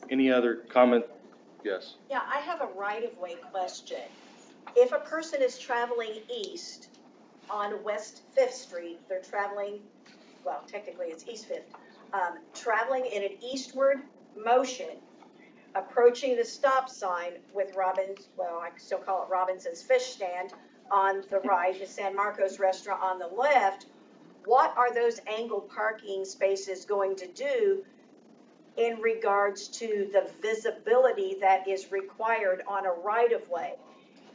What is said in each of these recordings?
Any other comment? Yes. Yeah, I have a right-of-way question. If a person is traveling east on West Fifth Street, they're traveling, well, technically it's East Fifth, traveling in an eastward motion, approaching the stop sign with Robbins, well, I still call it Robinson's Fish Stand on the right, the San Marcos Restaurant on the left, what are those angled parking spaces going to do in regards to the visibility that is required on a right-of-way?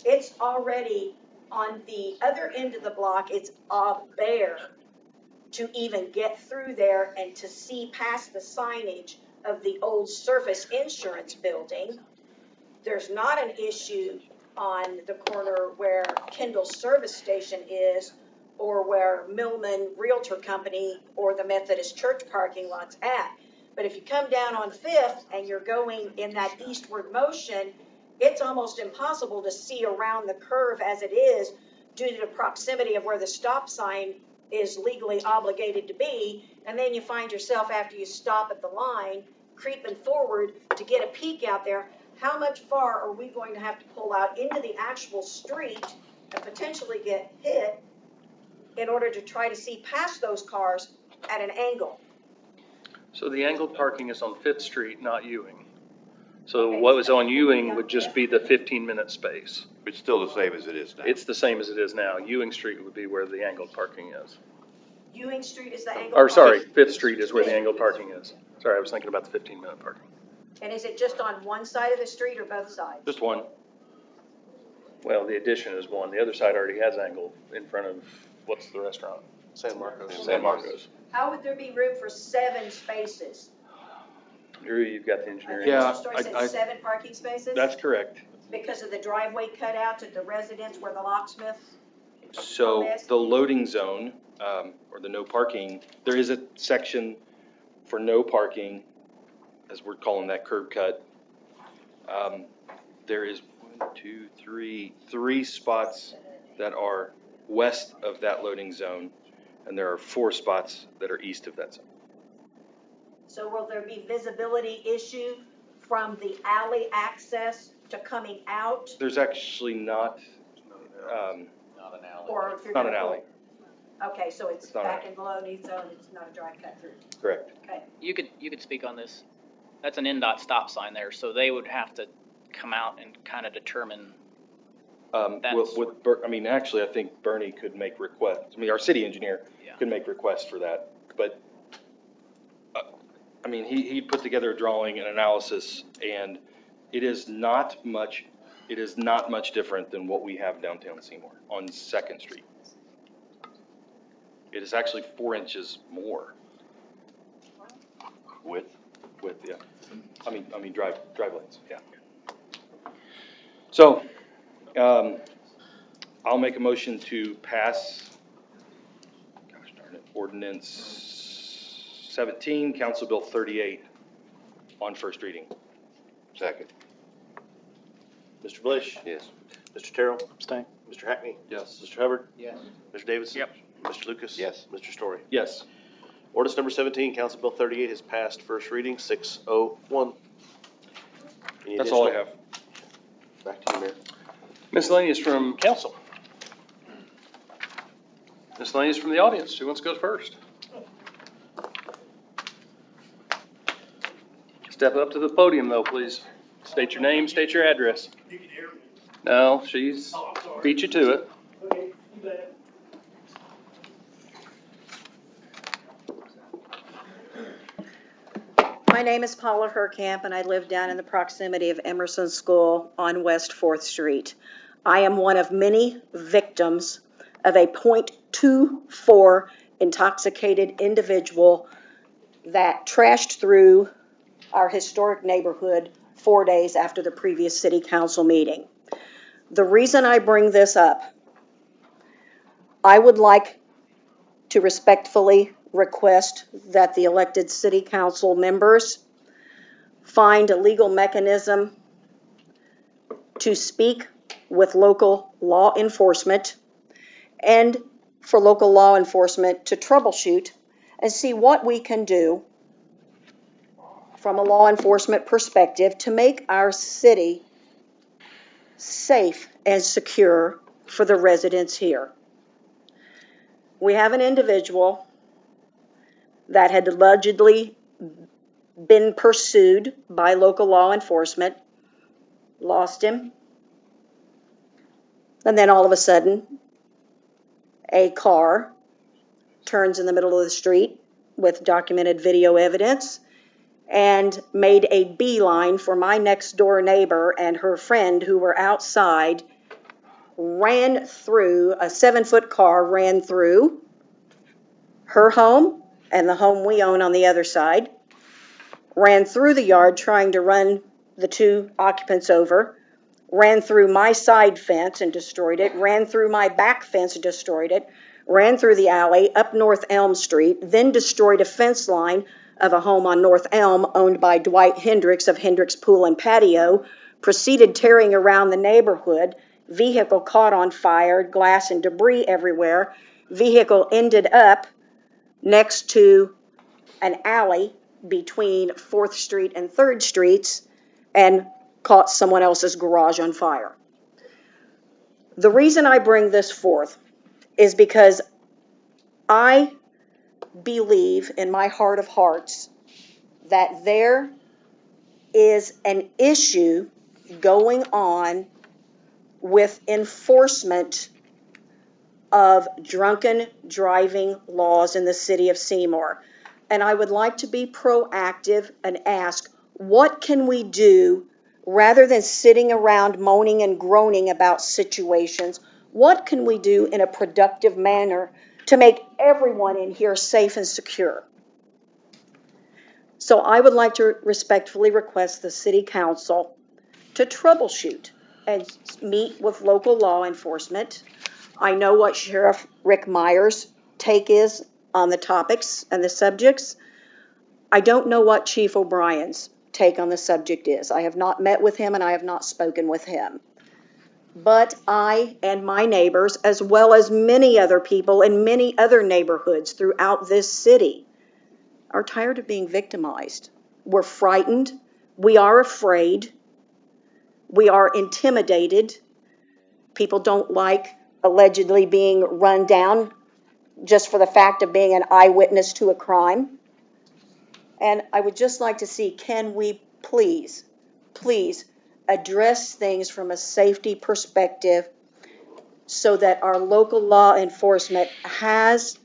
It's already on the other end of the block, it's bare to even get through there and to see past the signage of the old Surface Insurance building. There's not an issue on the corner where Kendall Service Station is, or where Millman Realtor Company or the Methodist Church parking lot's at. But if you come down on Fifth and you're going in that eastward motion, it's almost impossible to see around the curve as it is due to the proximity of where the stop sign is legally obligated to be. And then you find yourself, after you stop at the line, creeping forward to get a peek out there. How much far are we going to have to pull out into the actual street and potentially get hit in order to try to see past those cars at an angle? So the angled parking is on Fifth Street, not Ewing. So what was on Ewing would just be the 15-minute space. It's still the same as it is now. It's the same as it is now. Ewing Street would be where the angled parking is. Ewing Street is the angle. Or sorry, Fifth Street is where the angled parking is. Sorry, I was thinking about the 15-minute parking. And is it just on one side of the street or both sides? Just one. Well, the addition is one. The other side already has angle in front of, what's the restaurant? San Marcos. San Marcos. How would there be room for 7 spaces? Drew, you've got the engineering. Yeah, Mr. Story said 7 parking spaces? That's correct. Because of the driveway cutouts at the residence where the locksmith? So the loading zone, or the no parking, there is a section for no parking, as we're calling that curb cut. There is 1, 2, 3, 3 spots that are west of that loading zone, and there are 4 spots that are east of that zone. So will there be visibility issue from the alley access to coming out? There's actually not, Not an alley. Or if you're not gonna an alley, Okay, so it's It's not back in the loading zone, it's not a dry cut through. correct. Okay. You could speak on this. That's an NDOT stop sign there, so they would have to come out and kind of determine. Actually, I think Bernie could make requests, our city engineer Yeah. could make requests for that, but, he put together a drawing and analysis, and it is not much different than what we have downtown Seymour on 2nd Street. It is actually 4 inches more width, yeah. Drive lanes, yeah. So, I'll make a motion to pass, ordinance 17, Council Bill 38 on first reading. Second. Mr. Blish? Yes. Mr. Terrell? Abstain. Mr. Hackney? Yes. Mr. Hubbard? Yes. Mr. Davidson? Yep. Mr. Lucas? Yes. Mr. Story? Yes. Ordinance number 17, Council Bill 38 has passed first reading, 6-0-1. Any That's all I additional? have. Back to you, Mayor. Miscellaneous from council. Miscellaneous from the audience. Who wants to go first? Step up to the podium though, please. State your name, state your address. You can hear me. No, she's beat you to it. Okay, you bet. My name is Paula Herkamp, and I live down in the proximity of Emerson School on West 4th Street. I am one of many victims of a .24 intoxicated individual that trashed through our historic neighborhood 4 days after the previous city council meeting. The reason I bring this up, I would like to respectfully request that the elected city council members find a legal mechanism to speak with local law enforcement and for local law enforcement to troubleshoot and see what we can do from a law enforcement perspective to make our city safe and secure for the residents here. We have an individual that had allegedly been pursued by local law enforcement, lost him, and then all of a sudden, a car turns in the middle of the street with documented video evidence and made a beeline for my next door neighbor and her friend who were outside, ran through, a 7-foot car ran through her home and the home we own on the other side, ran through the yard trying to run the 2 occupants over, ran through my side fence and destroyed it, ran through my back fence and destroyed it, ran through the alley up North Elm Street, then destroyed a fence line of a home on North Elm owned by Dwight Hendricks of Hendricks Pool and Patio, proceeded tearing around the neighborhood, vehicle caught on fire, glass and debris everywhere, vehicle ended up next to an alley between 4th Street and 3rd Streets and caught someone else's garage on fire. The reason I bring this forth is because I believe in my heart of hearts that there is an issue going on with enforcement of drunken driving laws in the city of Seymour. And I would like to be proactive and ask, what can we do rather than sitting around moaning and groaning about situations? What can we do in a productive manner to make everyone in here safe and secure? So I would like to respectfully request the City Council to troubleshoot and meet with local law enforcement. I know what Sheriff Rick Myers' take is on the topics and the subjects. I don't know what Chief O'Brien's take on the subject is. I have not met with him and I have not spoken with him. But I and my neighbors, as well as many other people in many other neighborhoods throughout this city, are tired of being victimized. We're frightened. We are afraid. We are intimidated. People don't like allegedly being run down just for the fact of being an eyewitness to a crime. And I would just like to see, can we please address things from a safety perspective so that our local law enforcement has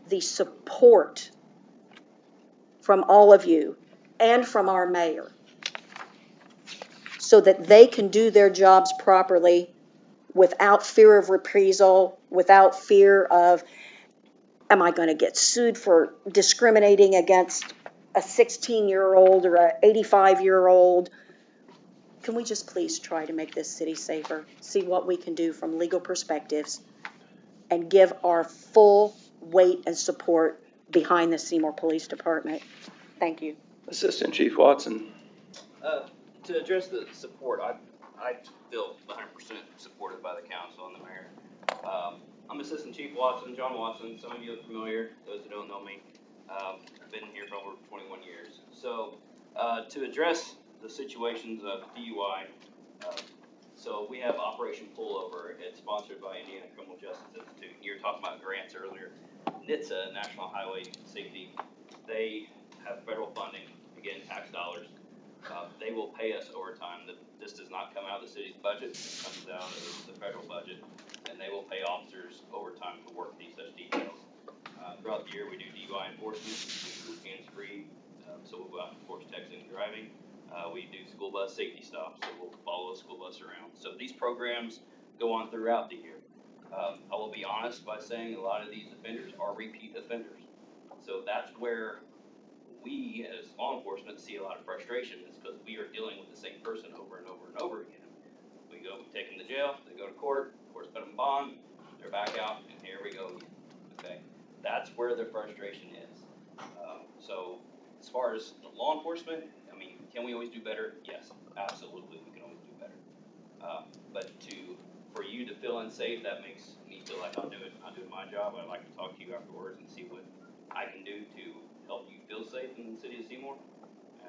the support from all of you and from our mayor so that they can do their jobs properly without fear of reprisal, without fear of, am I going to get sued for discriminating against a 16-year-old or an 85-year-old? Can we just please try to make this city safer, see what we can do from legal perspectives, and give our full weight and support behind the Seymour Police Department? Thank you. Assistant Chief Watson. To address the support, I feel 100% supported by the council and the mayor. I'm Assistant Chief Watson, John Watson. Some of you are familiar, those who don't know me. I've been here for over 21 years. So to address the situations of DUI, so we have Operation Pullover. It's sponsored by Indiana Criminal Justice Institute. You were talking about grants earlier. NHTSA, National Highway Safety, they have federal funding, again, tax dollars. They will pay us overtime. This does not come out of the city's budget. It comes out of the federal budget, and they will pay officers overtime to work these such details. Throughout the year, we do DUI enforcement. We do hands-free, so we'll go out and enforce texting and driving. We do school bus safety stops, so we'll follow a school bus around. So these programs go on throughout the year. I will be honest by saying a lot of these offenders are repeat offenders. So that's where we as law enforcement see a lot of frustration, is because we are dealing with the same person over and over and over again. We take them to jail, they go to court, court's put them in bond, they're back out, and here we go again. Okay, that's where the frustration is. So as far as the law enforcement, I mean, can we always do better? Yes, absolutely, we can always do better. But for you to feel unsafe, that makes me feel like I'm doing my job. I'd like to talk to you afterwards and see I can do to help you feel safe in the city of Seymour,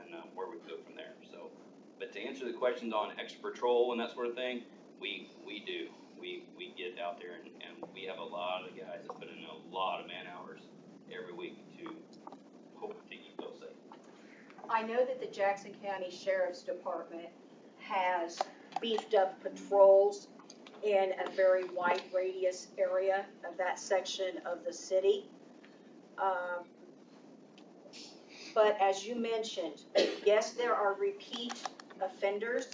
and where we go from there. So, but to answer the questions on extra patrol and that sort of thing, we do. We get out there and we have a lot of guys that put in a lot of man hours every week to hope that you feel safe. I know that the Jackson County Sheriff's Department has beefed up patrols in a very wide radius area of that section of the city. But as you mentioned, yes, there are repeat offenders.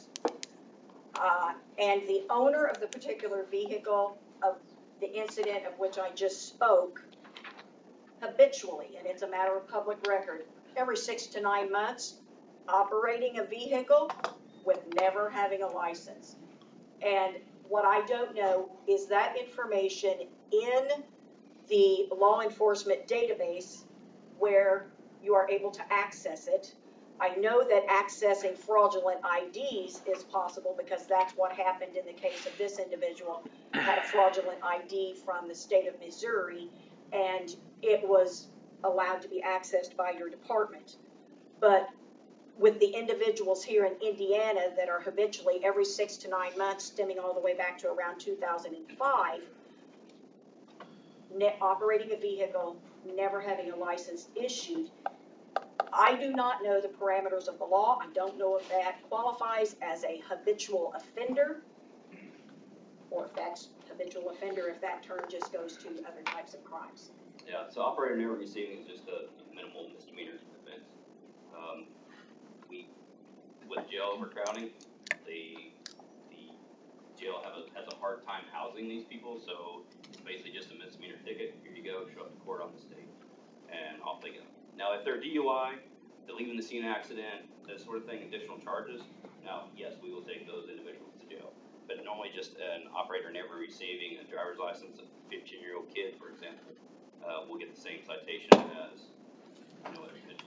And the owner of the particular vehicle of the incident of which I just spoke, habitually, and it's a matter of public record, every 6 to 9 months, operating a vehicle with never having a license. And what I don't know is that information in the law enforcement database where you are able to access it. I know that accessing fraudulent IDs is possible because that's what happened in the case of this individual. Had a fraudulent ID from the state of Missouri, and it was allowed to be accessed by your department. But with the individuals here in Indiana that are habitually every 6 to 9 months, stemming all the way back to around 2005, operating a vehicle, never having a license issued, I do not know the parameters of the law. I don't know if that qualifies as a habitual offender, or if that's habitual offender, if that term just goes to other types of crimes. Yeah, so operator never receiving is just a minimal misdemeanor offense. With jail overcrowding, the jail has a hard time housing these people, so it's basically just a misdemeanor ticket. Here you go, show up to court on this date, and off they go. Now, if they're DUI, they're leaving the scene of accident, that sort of thing, additional charges, now, yes, we will take those individuals to jail. But normally just an operator never receiving a driver's license, a 15-year-old kid, for example, will get the same citation as, a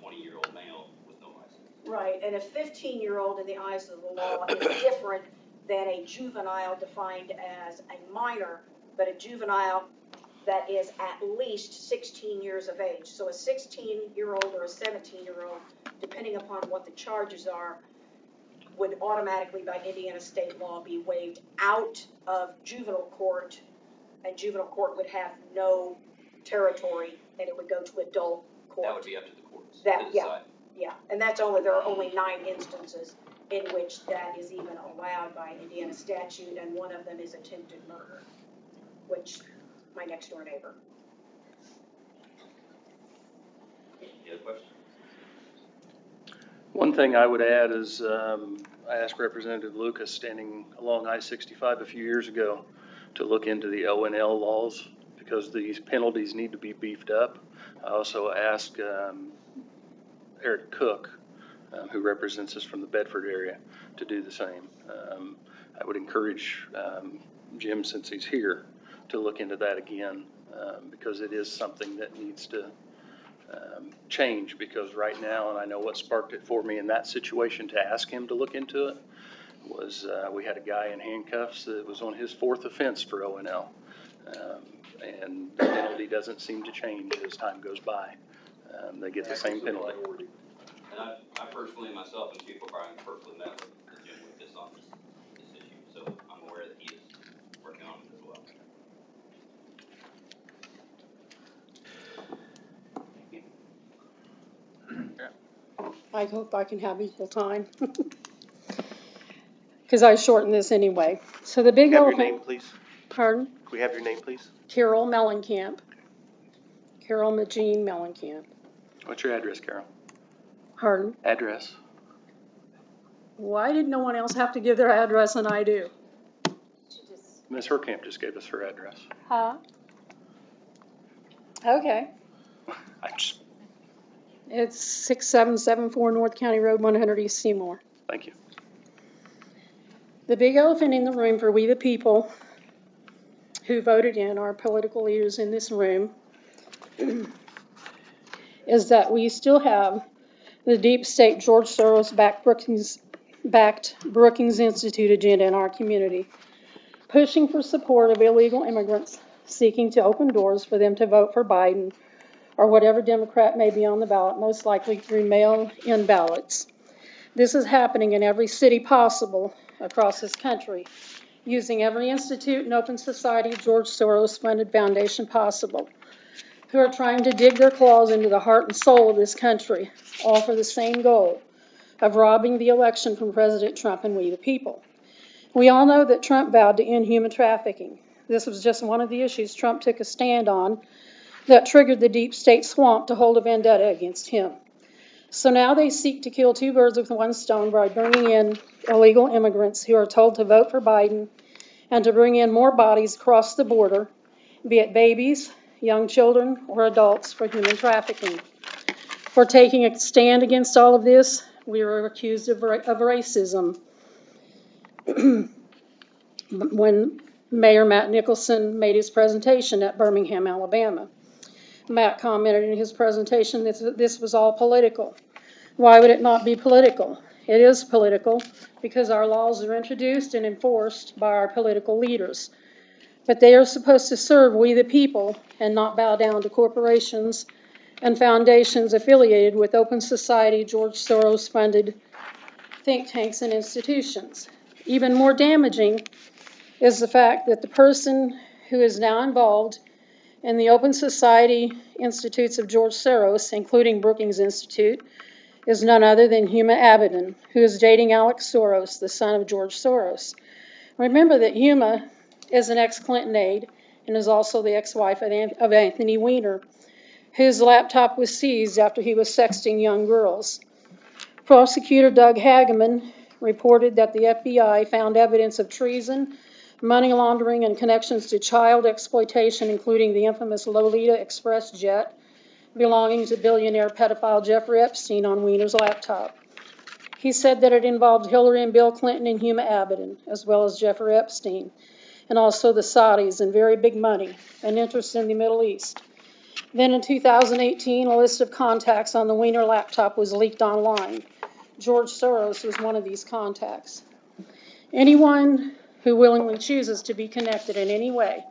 20-year-old male with no license. Right, and a 15-year-old in the eyes of the law is different than a juvenile defined as a minor, but a juvenile that is at least 16 years of age. So a 16-year-old or a 17-year-old, depending upon what the charges are, would automatically, by Indiana state law, be waived out of juvenile court, and juvenile court would have no territory, and it would go to adult court. That would be up to the courts That- to decide. Yeah, and there are only 9 instances in which that is even allowed by Indiana statute, and one of them is attempted murder, which my next door neighbor. Any other questions? One thing I would add is, I asked Representative Lucas, standing along I-65 a few years ago, to look into the O&L laws, because these penalties need to be beefed up. I also asked Eric Cook, who represents us from the Bedford area, to do the same. I would encourage Jim, since he's here, to look into that again, because it is something that needs to change, because right now, and I know what sparked it for me in that situation to ask him to look into it, was we had a guy in handcuffs that was on his 4th offense for O&L. And the penalty doesn't seem to change as time goes by. They get the same penalty. And I personally, myself and Chief O'Brien personally met with Jim Lucas on this issue, so I'm aware that he is working on it as well. I hope I can have equal time. Because I shortened this anyway. So the big Have your elephant. name, please. Pardon? Can we have your name, please? Carol Mellencamp. Carol Magine Mellencamp. What's your address, Carol? Pardon? Address? Why did no one else have to give their address than I do? Ms. Herkamp just gave us her address. Huh? Okay. It's 6774 North County Road 100 East Seymour. Thank you. The big elephant in the room for we the people who voted in, our political leaders in this room, is that we still have the deep state George Soros-backed Brookings Institute agenda in our community, pushing for support of illegal immigrants seeking to open doors for them to vote for Biden or whatever Democrat may be on the ballot, most likely through mail-in ballots. This is happening in every city possible across this country, using every institute and open society George Soros-funded foundation possible, who are trying to dig their claws into the heart and soul of this country, all for the same goal of robbing the election from President Trump and we the people. We all know that Trump vowed to end human trafficking. This was just one of the issues Trump took a stand on that triggered the deep state swamp to hold a vendetta against him. So now they seek to kill two birds with one stone by bringing in illegal immigrants who are told to vote for Biden and to bring in more bodies across the border, be it babies, young children, or adults, for human trafficking. For taking a stand against all of this, we were accused of racism. When Mayor Matt Nicholson made his presentation at Birmingham, Alabama, Matt commented in his presentation that this was all political. Why would it not be political? It is political because our laws are introduced and enforced by our political leaders. But they are supposed to serve we the people and not bow down to corporations and foundations affiliated with open society, George Soros-funded think tanks and institutions. Even more damaging is the fact that the person who is now involved in the Open Society Institutes of George Soros, including Brookings Institute, is none other than Huma Abedin, who is dating Alex Soros, the son of George Soros. Remember that Huma is an ex-Clinton aide and is also the ex-wife of Anthony Weiner, whose laptop was seized after he was sexting young girls. Prosecutor Doug Hageman reported that the FBI found evidence of treason, money laundering, and connections to child exploitation, including the infamous Lolita Express jet belonging to billionaire pedophile Jeffrey Epstein on Weiner's laptop. He said that it involved Hillary and Bill Clinton and Huma Abedin, as well as Jeffrey Epstein, and also the Saudis and very big money and interest in the Middle East. Then in 2018, a list of contacts on the Weiner laptop was leaked online. George Soros was one of these contacts. Anyone who willingly chooses to be connected in any way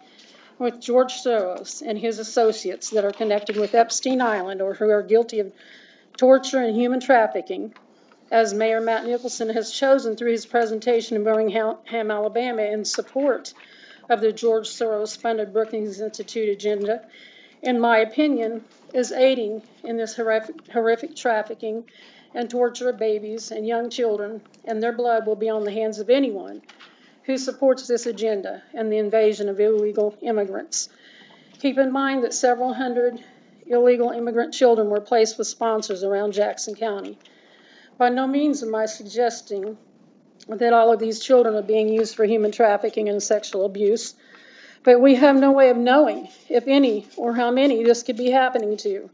with George Soros and his associates that are connected with Epstein Island or who are guilty of torture and human trafficking, as Mayor Matt Nicholson has chosen through his presentation in Birmingham, Alabama, in support of the George Soros-funded Brookings Institute agenda, in my opinion, is aiding in this horrific trafficking and torture of babies and young children, and their blood will be on the hands of anyone who supports this agenda and the invasion of illegal immigrants. Keep in mind that several hundred illegal immigrant children were placed with sponsors around Jackson County. By no means am I suggesting that all of these children are being used for human trafficking and sexual abuse, but we have no way of knowing if any or how many this could be happening to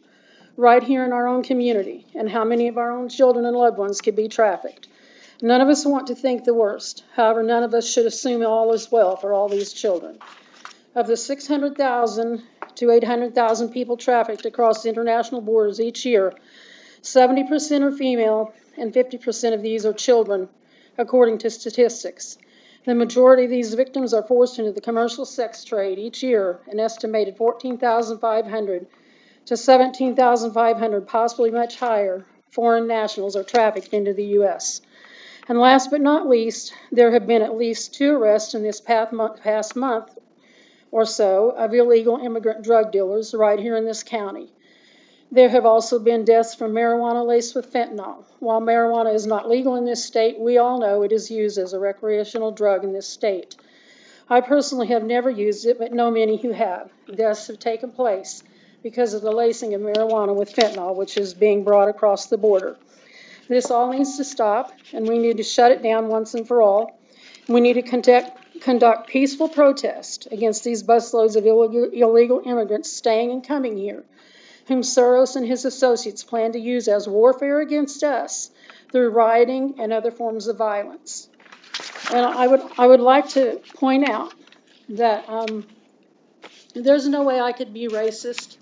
right here in our own community, and how many of our own children and loved ones could be trafficked. None of us want to think the worst. However, none of us should assume all is well for all these children. Of the 600,000 to 800,000 people trafficked across international borders each year, 70% are female and 50% of these are children, according to statistics. The majority of these victims are forced into the commercial sex trade each year. An estimated 14,500 to 17,500, possibly much higher, foreign nationals are trafficked into the U.S. And last but not least, there have been at least 2 arrests in this past month or so of illegal immigrant drug dealers right here in this county. There have also been deaths from marijuana laced with fentanyl. While marijuana is not legal in this state, we all know it is used as a recreational drug in this state. I personally have never used it, but know many who have. Deaths have taken place because of the lacing of marijuana with fentanyl, which is being brought across the border. This all needs to stop, and we need to shut it down once and for all. We need to conduct peaceful protest against these busloads of illegal immigrants staying and coming here, whom Soros and his associates plan to use as warfare against us through rioting and other forms of violence. And I would like to point out that there's no way I could be racist.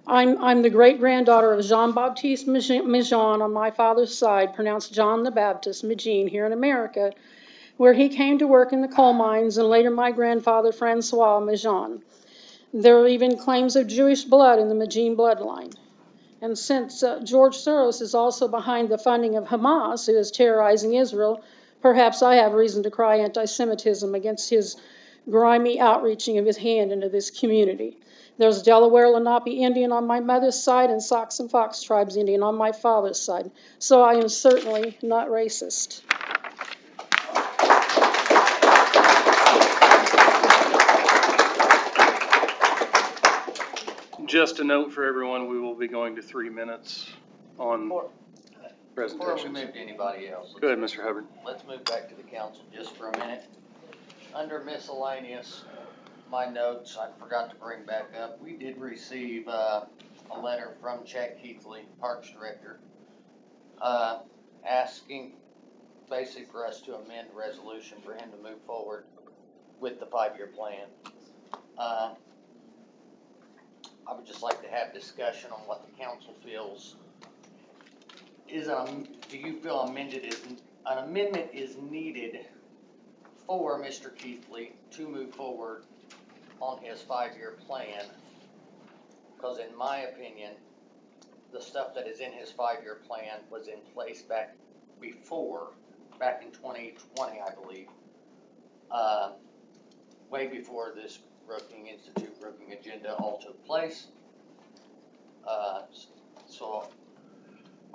I'm the great-granddaughter of Jean-Baptiste Migeon on my father's side, pronounced John the Baptist Magine, here in America, where he came to work in the coal mines, and later my grandfather, Francois Migeon. There are even claims of Jewish blood in the Magin bloodline. And since George Soros is also behind the funding of Hamas, who is terrorizing Israel, perhaps I have reason to cry anti-Semitism against his grimy outreaching of his hand into this community. There's Delaware Lenape Indian on my mother's side and Sox and Fox Tribes Indian on my father's side. So I am certainly not racist. Just a note for everyone, we will be going to 3 minutes on Before we presentations. move to anybody else, Go ahead, Mr. Hubbard. let's move back to the council just for a minute. Under miscellaneous, my notes, I forgot to bring back up, we did receive, a letter from Chad Keithley, Parks Director, asking basically for us to amend the resolution for him to move forward with the 5-year plan. I would just like to have discussion on what the council feels. Do you feel an amendment is needed for Mr. Keithley to move forward on his 5-year plan? Because in my opinion, the stuff that is in his 5-year plan was in place back in 2020, I believe. Way before this Brookings Institute, Brookings Agenda all took place. So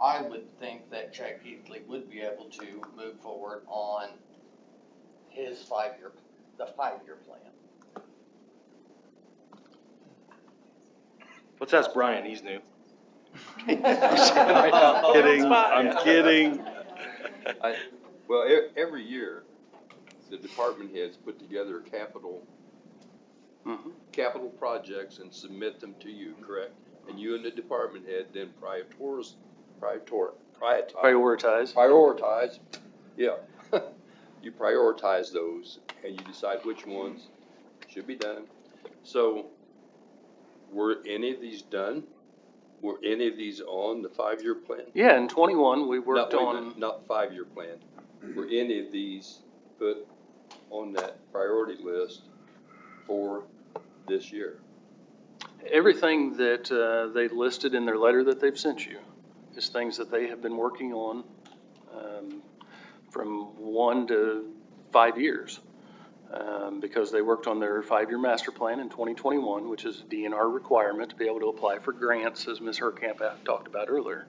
I would think that Chad Keithley would be able to move forward on his 5-year plan. Let's ask Brian, he's new. I'm kidding. Well, every year, the department heads put together capital projects and submit them to you, correct? And you and the department head then prioritize, yeah. You prioritize those and you decide which ones should be done. So, were any of these done? Were any of these on the 5-year plan? Yeah, in 21, we worked on. Not 5-year plan. Were any of these put on that priority list for this year? Everything that they listed in their letter that they've sent you is things that they have been working on from 1 to 5 years. Because they worked on their 5-year master plan in 2021, which is a DNR requirement to be able to apply for grants, as Ms. Herkamp talked about earlier.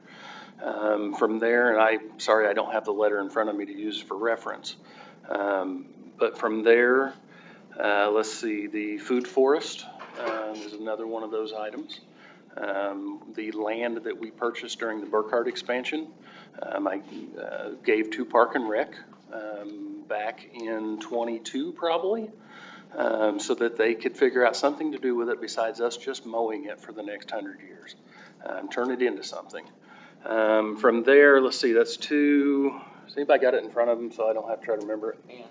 From there, and I'm sorry I don't have the letter in front of me to use for reference, but from there, let's see, the food forest is another one of those items. The land that we purchased during the Burkhardt expansion, I gave to Park and Rec back in 22 probably, so that they could figure out something to do with it besides us just mowing it for the next 100 years, turn it into something. From there, let's see, that's 2. Has anybody got it in front of them so I don't have to try to remember it? And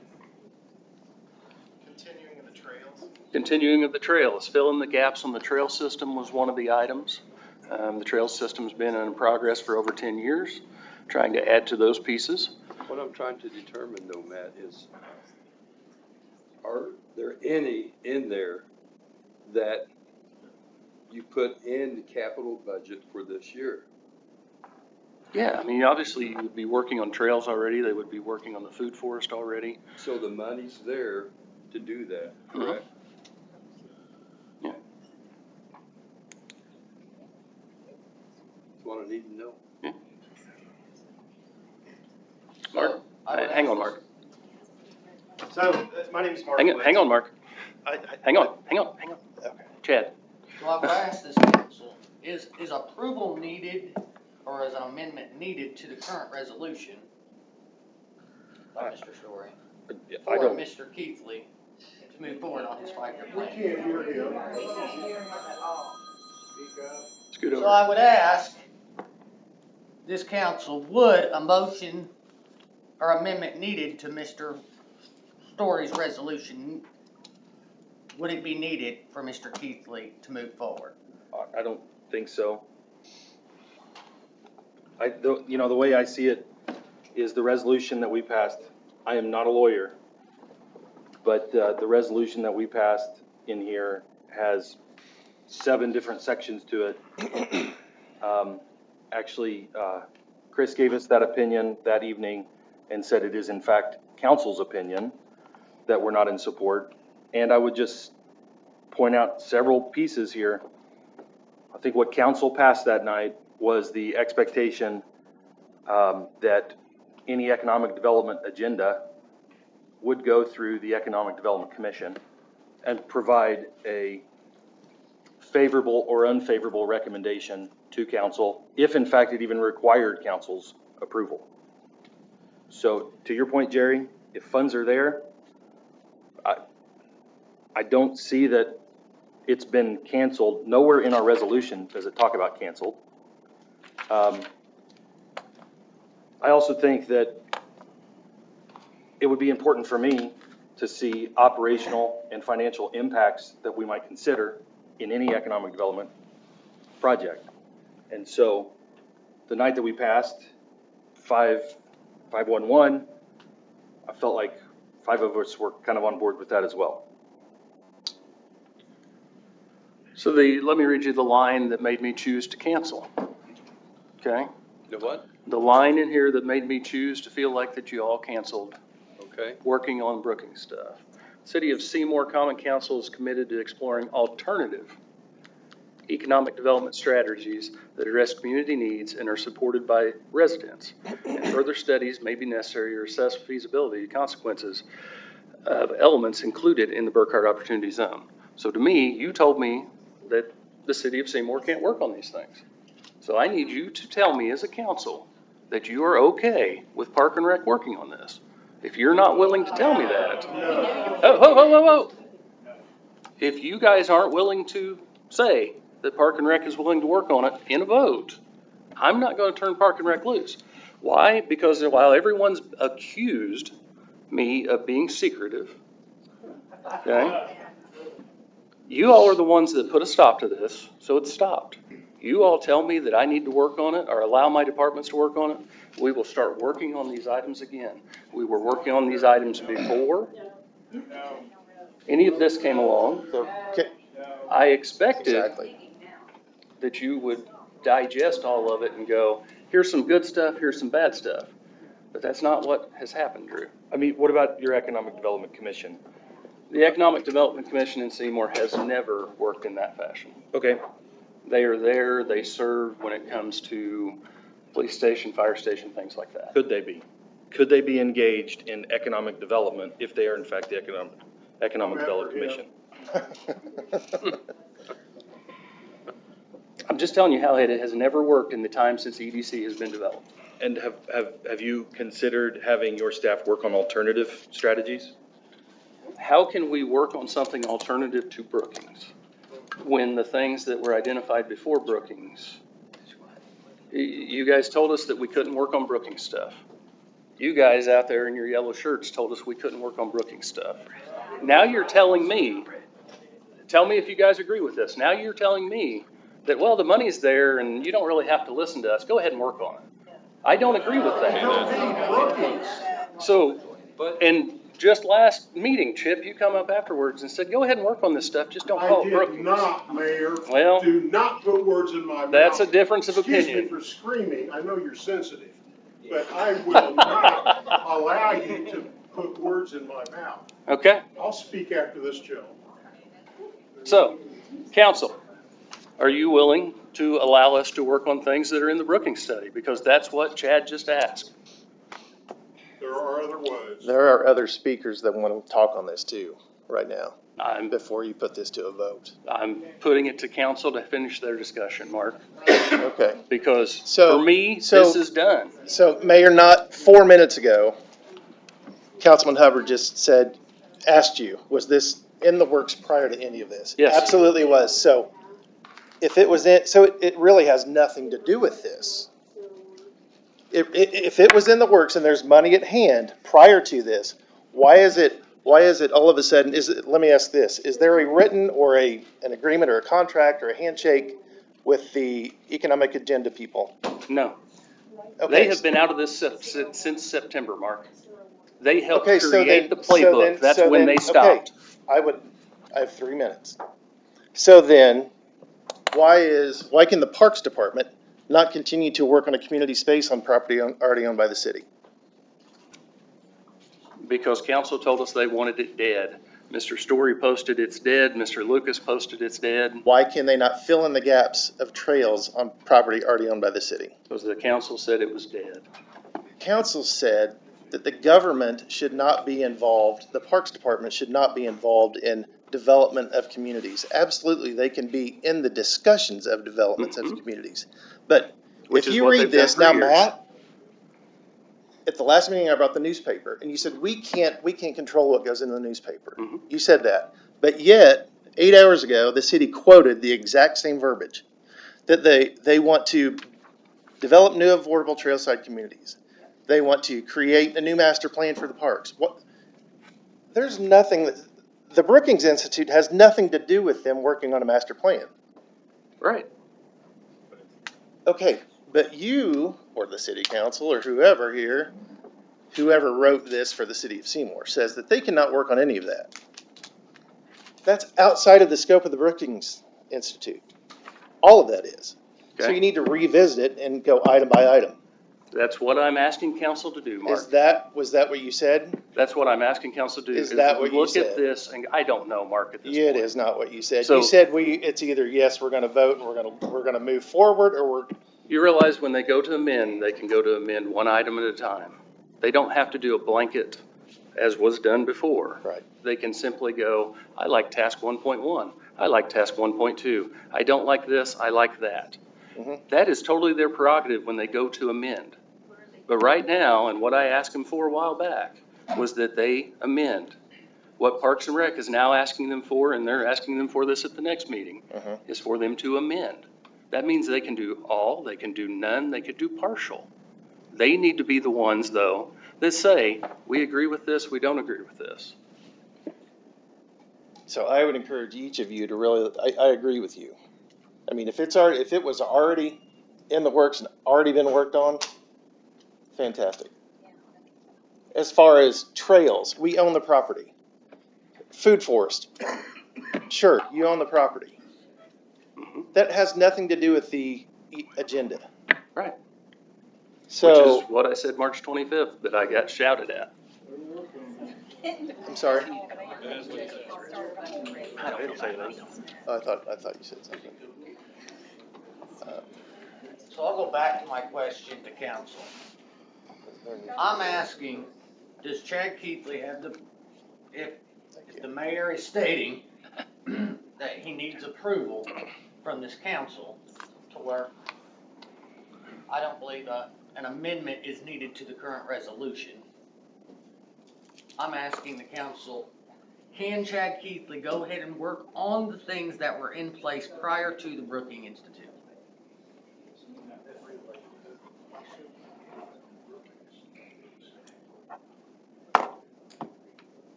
Continuing of the trails, filling the gaps on the trail system was one of the items. The trail system's been in progress for over 10 years, trying to add to those pieces. What I'm trying to determine though, Matt, is are there any in there that you put in the capital budget for this year? Yeah, I mean, obviously you would be working on trails already. They would be working on the food forest already. So the money's there to do that, correct? Yeah. That's what I need to know. Yeah. Mark, hang on, Mark. So, my name's Mark. Hang on, Mark. Hang on. Okay. Chad. so I would ask this council, is approval needed or is an amendment needed to the current resolution by Mr. Story for Mr. Keithley to move forward on his 5-year plan? Scoot over. So I would ask this council, would a motion or amendment needed to Mr. Story's resolution, would it be needed for Mr. Keithley to move forward? I don't think so. The way I see it is the resolution that we passed. I am not a lawyer, but the resolution that we passed in here has 7 different sections to it. Actually, Chris gave us that opinion that evening and said it is in fact council's opinion that we're not in support. And I would just point out several pieces here. I think what council passed that night was the expectation that any economic development agenda would go through the Economic Development Commission and provide a favorable or unfavorable recommendation to council, if in fact it even required council's approval. So to your point, Jerry, if funds are there, I don't see that it's been canceled. Nowhere in our resolution does it talk about canceled. I also think that it would be important for me to see operational and financial impacts that we might consider in any economic development project. And so the night that we passed 511, I felt like 5 of us were kind of on board with that as well. So let me read you the line that made me choose to cancel. Okay? The what? The line in here that made me choose to feel like that you all canceled Okay. working on Brookings stuff. City of Seymour Common Council is committed to exploring alternative economic development strategies that address community needs and are supported by residents. And further studies may be necessary to assess feasibility consequences of elements included in the Burkhardt Opportunity Zone. So to me, you told me that the City of Seymour can't work on these things. So I need you to tell me as a council that you are okay with Park and Rec working on this. If you're not willing to tell me that, if you guys aren't willing to say that Park and Rec is willing to work on it in a vote, I'm not going to turn Park and Rec loose. Why? Because while everyone's accused me of being secretive, okay, you all are the ones that put a stop to this, so it's stopped. You all tell me that I need to work on it or allow my departments to work on it, we will start working on these items again. We were working on these items before any of this came along. I expected that you would digest all of it and go, here's some good stuff, here's some bad stuff. But that's not what has happened, Drew. I mean, what about your Economic Development Commission? The Economic Development Commission in Seymour has never worked in that fashion. Okay. They are there, they serve when it comes to police station, fire station, things like that. Could they be? Could they be engaged in economic development if they are in fact the Economic Development Commission? I'm just telling you how it has never worked in the time since EDC has been developed. And have you considered having your staff work on alternative strategies? How can we work on something alternative to Brookings when the things that were identified before Brookings, you guys told us that we couldn't work on Brookings stuff. You guys out there in your yellow shirts told us we couldn't work on Brookings stuff. Now you're telling me, tell me if you guys agree with this. Now you're telling me that, well, the money's there and you don't really have to listen to us. Go ahead and work on it. I don't agree with that. So, and just last meeting, Chip, you come up afterwards and said, go ahead and work on this stuff, just don't call it Brookings. I did not, Mayor. Well, Do not put words in my mouth. that's a difference of opinion. Excuse me for screaming, I know you're sensitive, but I will not allow you to put words in my mouth. Okay, I'll speak after this, Joe. so, council, are you willing to allow us to work on things that are in the Brookings study? Because that's what Chad just asked. There are other ways. There are other speakers that want to talk on this too, right now, before you put this to a vote. I'm putting it to council to finish their discussion, Mark, Okay. because So- for me, so- this is done. So Mayor, not 4 minutes ago, Councilman Hubbard just asked you, was this in the works prior to any of this? Yes. Absolutely was. So if it was it really has nothing to do with this. If it was in the works and there's money at hand prior to this, why is it all of a sudden, let me ask this, is there a written or an agreement or a contract or a handshake with the economic agenda people? No, Okay. they have been out of this since September, Mark. They helped Okay, so create then- the playbook. That's when they stopped. I have 3 minutes. So then, why can the Parks Department not continue to work on a community space on property already owned by the city? Because council told us they wanted it dead. Mr. Story posted it's dead, Mr. Lucas posted it's dead, Why can they not fill in the gaps of trails on property already owned by the city? because the council said it was dead. Council said that the government should not be involved, the Parks Department should not be involved in development of communities. Absolutely, they can be in the discussions of developments of communities. But Which if is you what read they've done this, for now years. Matt, at the last meeting I brought the newspaper, and you said, we can't control what goes into the newspaper. You said that. But yet, 8 hours ago, the city quoted the exact same verbiage, that they want to develop new affordable trailside communities. They want to create a new master plan for the parks. There's nothing the Brookings Institute has nothing to do with them working on a master plan. Right. Okay, but you, or the city council, or whoever here, whoever wrote this for the city of Seymour, says that they cannot work on any of that. That's outside of the scope of the Brookings Institute. All of that is. So Okay. you need to revisit it and go item by item. That's what I'm asking council to do, Mark. Was that what you said? That's what I'm asking council to do. Is that what you Look said? at this, and I don't know, Mark, at this Yeah, point. it is not what you said. So- You said it's either yes, we're gonna vote and we're gonna move forward, or we're, You realize when they go to amend, they can go to amend one item at a time. They don't have to do a blanket as was done before. Right. They can simply go, I like task 1.1, I like task 1.2, I don't like this, I like that. That is totally their prerogative when they go to amend. But right now, and what I asked them for a while back, was that they amend. What Parks and Rec is now asking them for, and they're asking them for this at the next meeting, is for them to amend. That means they can do all, they can do none, they could do partial. They need to be the ones, though, that say, we agree with this, we don't agree with this. so I would encourage each of you to really, I agree with you. I mean, if it was already in the works and already been worked on, fantastic. As far as trails, we own the property. Food forest, sure, you own the property. That has nothing to do with the agenda. Right. So, Which is what I said March 25th, that I got shouted at. I'm sorry. No, they don't say anything. Oh, I thought you said something. So I'll go back to my question to council. I'm asking, does Chad Keithley have if the mayor is stating that he needs approval from this council to where I don't believe an amendment is needed to the current resolution. I'm asking the council, can Chad Keithley go ahead and work on the things that were in place prior to the Brookings Institute?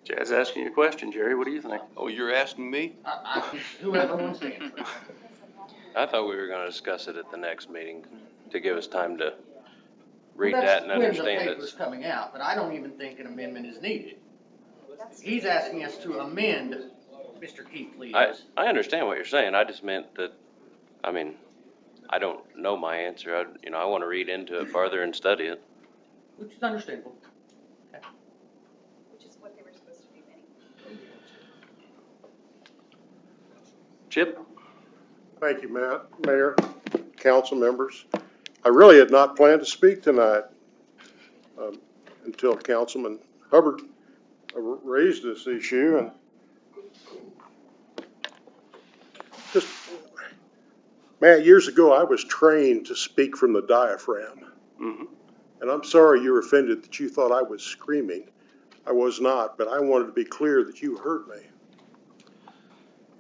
Chad's asking you a question, Jerry, what do you think? Oh, you're asking me? Whoever wants to answer. I thought we were gonna discuss it at the next meeting to give us time to read Well, that and that's understand when the it. paper's coming out, but I don't even think an amendment is needed. He's asking us to amend Mr. Keithley's. I understand what you're saying, I just meant that, I mean, I don't know my answer, I wanna read into it further and study it. Which is understandable. Which is what they were supposed to do anyway. Chip? Thank you, Matt, Mayor, council members. I really had not planned to speak tonight until Councilman Hubbard raised this issue, and just, Matt, years ago, I was trained to speak from the diaphragm. And I'm sorry you were offended that you thought I was screaming. I was not, but I wanted to be clear that you heard me.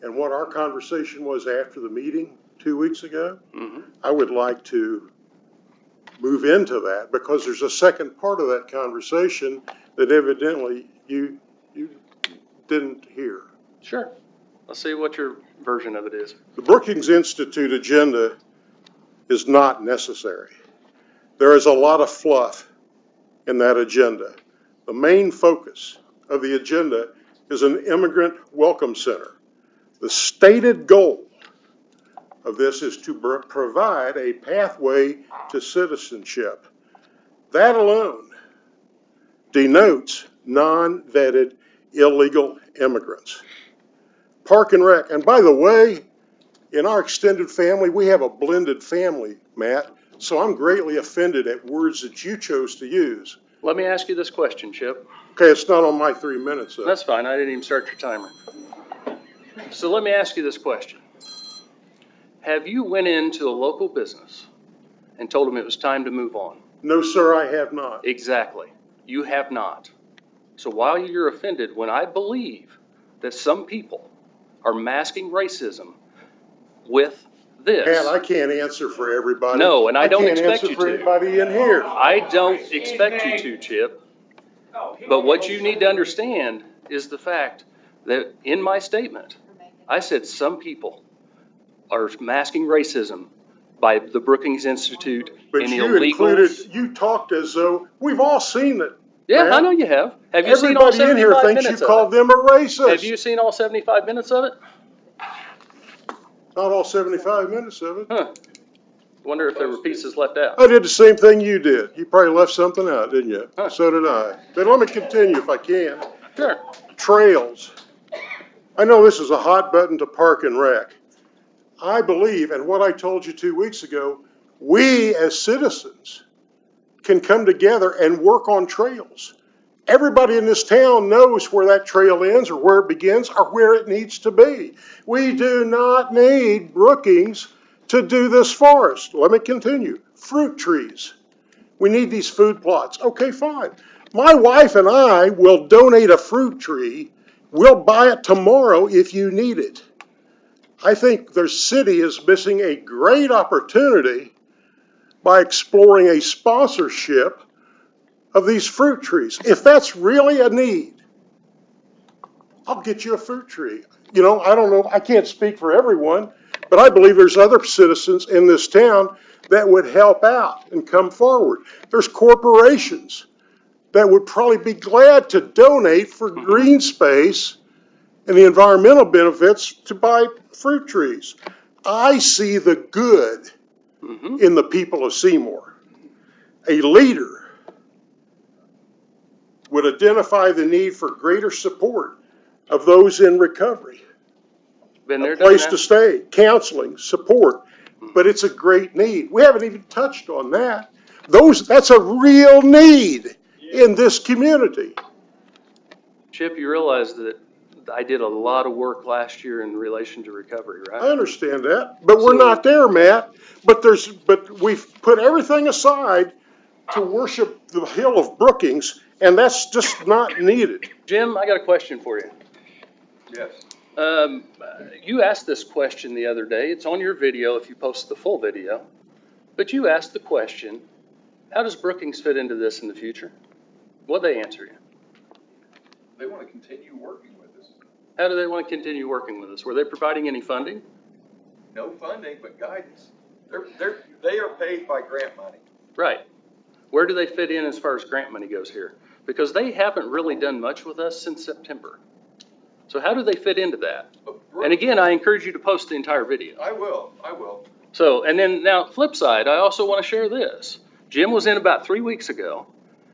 And what our conversation was after the meeting 2 weeks ago, I would like to move into that, because there's a second part of that conversation that evidently you didn't hear. Sure. Let's see what your version of it is. The Brookings Institute agenda is not necessary. There is a lot of fluff in that agenda. The main focus of the agenda is an immigrant welcome center. The stated goal of this is to provide a pathway to citizenship. That alone denotes non-vetted illegal immigrants. Park and Rec, and by the way, in our extended family, we have a blended family, Matt, so I'm greatly offended at words that you chose to use. Let me ask you this question, Chip. Okay, it's not on my 3 minutes, though. That's fine, I didn't even start your timer. So let me ask you this question. Have you went into a local business and told them it was time to move on? No, sir, I have not. Exactly. You have not. So while you're offended, when I believe that some people are masking racism with this. Matt, I can't answer for everybody. No, and I don't expect you can't answer for to. anybody in here. I don't expect you to, Chip. But what you need to understand is the fact that in my statement, I said some people are masking racism by the Brookings Institute But and the you illegals. you talked as though, we've all seen it. Yeah, Matt. I know you have. Have you seen all Everybody in here 75 thinks you minutes of called it? them a racist. Have you seen all 75 minutes of it? Not all 75 minutes of it. Huh. Wonder if there were pieces left out. I did the same thing you did. You probably left something out, didn't you? Huh. So did I. But let me continue if I can. Sure. Trails. I know this is a hot button to Park and Rec. I believe, and what I told you 2 weeks ago, we as citizens can come together and work on trails. Everybody in this town knows where that trail ends or where it begins or where it needs to be. We do not need Brookings to do this for us. Let me continue. Fruit trees. We need these food plots. Okay, fine. My wife and I will donate a fruit tree. We'll buy it tomorrow if you need it. I think the city is missing a great opportunity by exploring a sponsorship of these fruit trees. If that's really a need, I'll get you a fruit tree. You know, I don't know, I can't speak for everyone, but I believe there's other citizens in this town that would help out and come forward. There's corporations that would probably be glad to donate for green space and the environmental benefits to buy fruit trees. I see the good in the people of Seymour. A leader would identify the need for greater support of those in recovery. Been there, A done place that. to stay, counseling, support, but it's a great need. We haven't even touched on that. That's a real need in this community. Chip, you realize that I did a lot of work last year in relation to recovery, I right? understand that, but we're So- not there, Matt. But we've put everything aside to worship the hill of Brookings, and that's just not needed. Jim, I got a question for you. Yes. You asked this question the other day. It's on your video if you post the full video. But you asked the question, how does Brookings fit into this in the future? What'd they answer you? They want to continue working with us. How do they want to continue working with us? Were they providing any funding? No funding, but guidance. They are paid by grant money. Right. Where do they fit in as far as grant money goes here? Because they haven't really done much with us since September. So how do they fit into that? And again, I encourage you to post the entire video. I will. So, and then now flip side, I also want to share this. Jim was in about 3 weeks ago,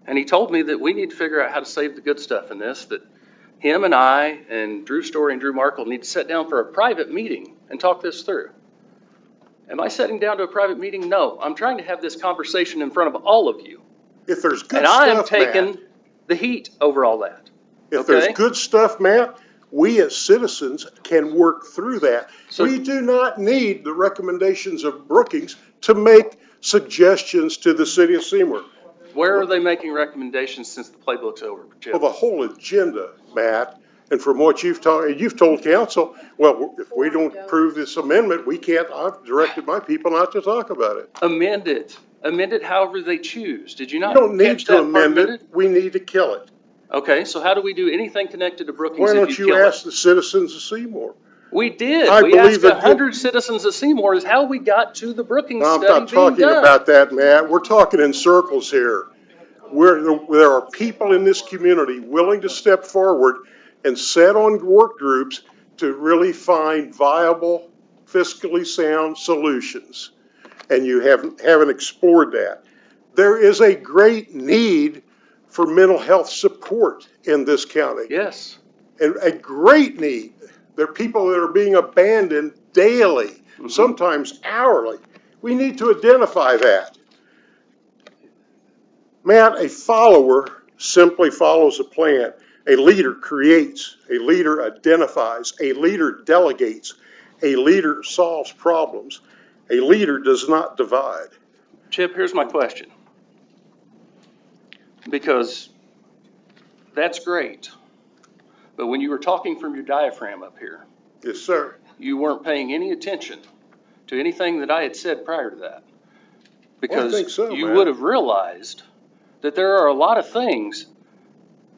and he told me that we need to figure out how to save the good stuff in this, that him and I and Drew Story and Drew Markle need to sit down for a private meeting and talk this through. Am I sitting down to a private meeting? No, I'm trying to have this conversation in front of all of you. If there's good And I am stuff, taking Matt, the heat over all that. if there's okay? good stuff, Matt, we as citizens can work through that. So- We do not need the recommendations of Brookings to make suggestions to the city of Seymour. Where are they making recommendations since the playbook's over, Chip? Well, the whole agenda, Matt, and from what you've told council, well, if we don't approve this amendment, we can't, I've directed my people not to talk about it. Amend it. Amend it however they choose. Did you We not don't need catch to that part amend of it, we need to kill it. Okay, so how do we do anything connected to Brookings Why if don't you you kill ask it? the citizens of Seymour? We did. I We believe asked that 100 citizens of Seymour is how we got to the Brookings No, I'm study not being talking done. about that, Matt. We're talking in circles here. There are people in this community willing to step forward and set on work groups to really find viable, fiscally sound solutions, and you haven't explored that. There is a great need for mental health support in this county. Yes. And a great need. There are people that are being abandoned daily, sometimes hourly. We need to identify that. Matt, a follower simply follows a plan. A leader creates, a leader identifies, a leader delegates, a leader solves problems. A leader does not divide. Chip, here's my question. Because that's great, but when you were talking from your diaphragm up here, Yes, sir. you weren't paying any attention to anything that I had said prior to that. Because think so, you man. would have realized that there are a lot of things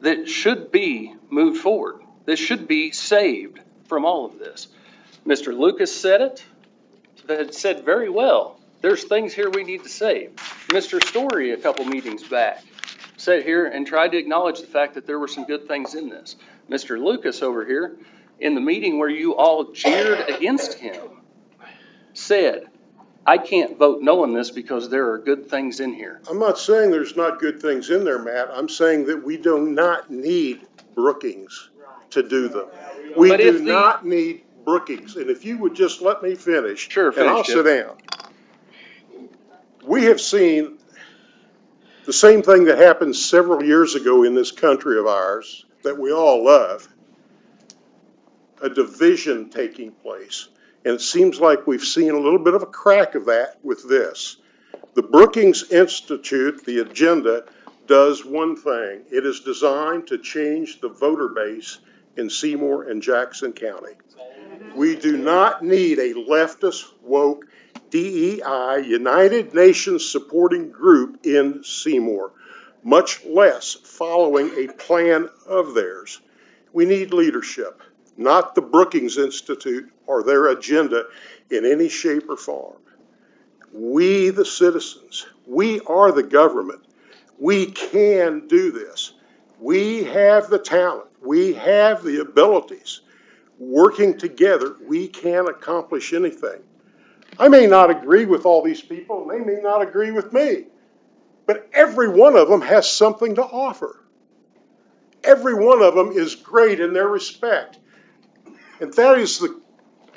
that should be moved forward, that should be saved from all of this. Mr. Lucas said it, that said very well, there's things here we need to save. Mr. Story, a couple meetings back, sat here and tried to acknowledge the fact that there were some good things in this. Mr. Lucas over here, in the meeting where you all jeered against him, said, I can't vote no on this because there are good things in here. I'm not saying there's not good things in there, Matt. I'm saying that we do not need Brookings to do them. We But if do the- not need Brookings. And if you would just let me finish. Sure, And I'll finish, sit Chip. down. We have seen the same thing that happened several years ago in this country of ours that we all love. A division taking place. And it seems like we've seen a little bit of a crack of that with this. The Brookings Institute, the agenda, does one thing. It is designed to change the voter base in Seymour and Jackson County. We do not need a leftist, woke, DEI, United Nations supporting group in Seymour, much less following a plan of theirs. We need leadership, not the Brookings Institute or their agenda in any shape or form. We, the citizens, we are the government. We can do this. We have the talent. We have the abilities. Working together, we can accomplish anything. I may not agree with all these people, and they may not agree with me, but every one of them has something to offer. Every one of them is great in their respect. And that is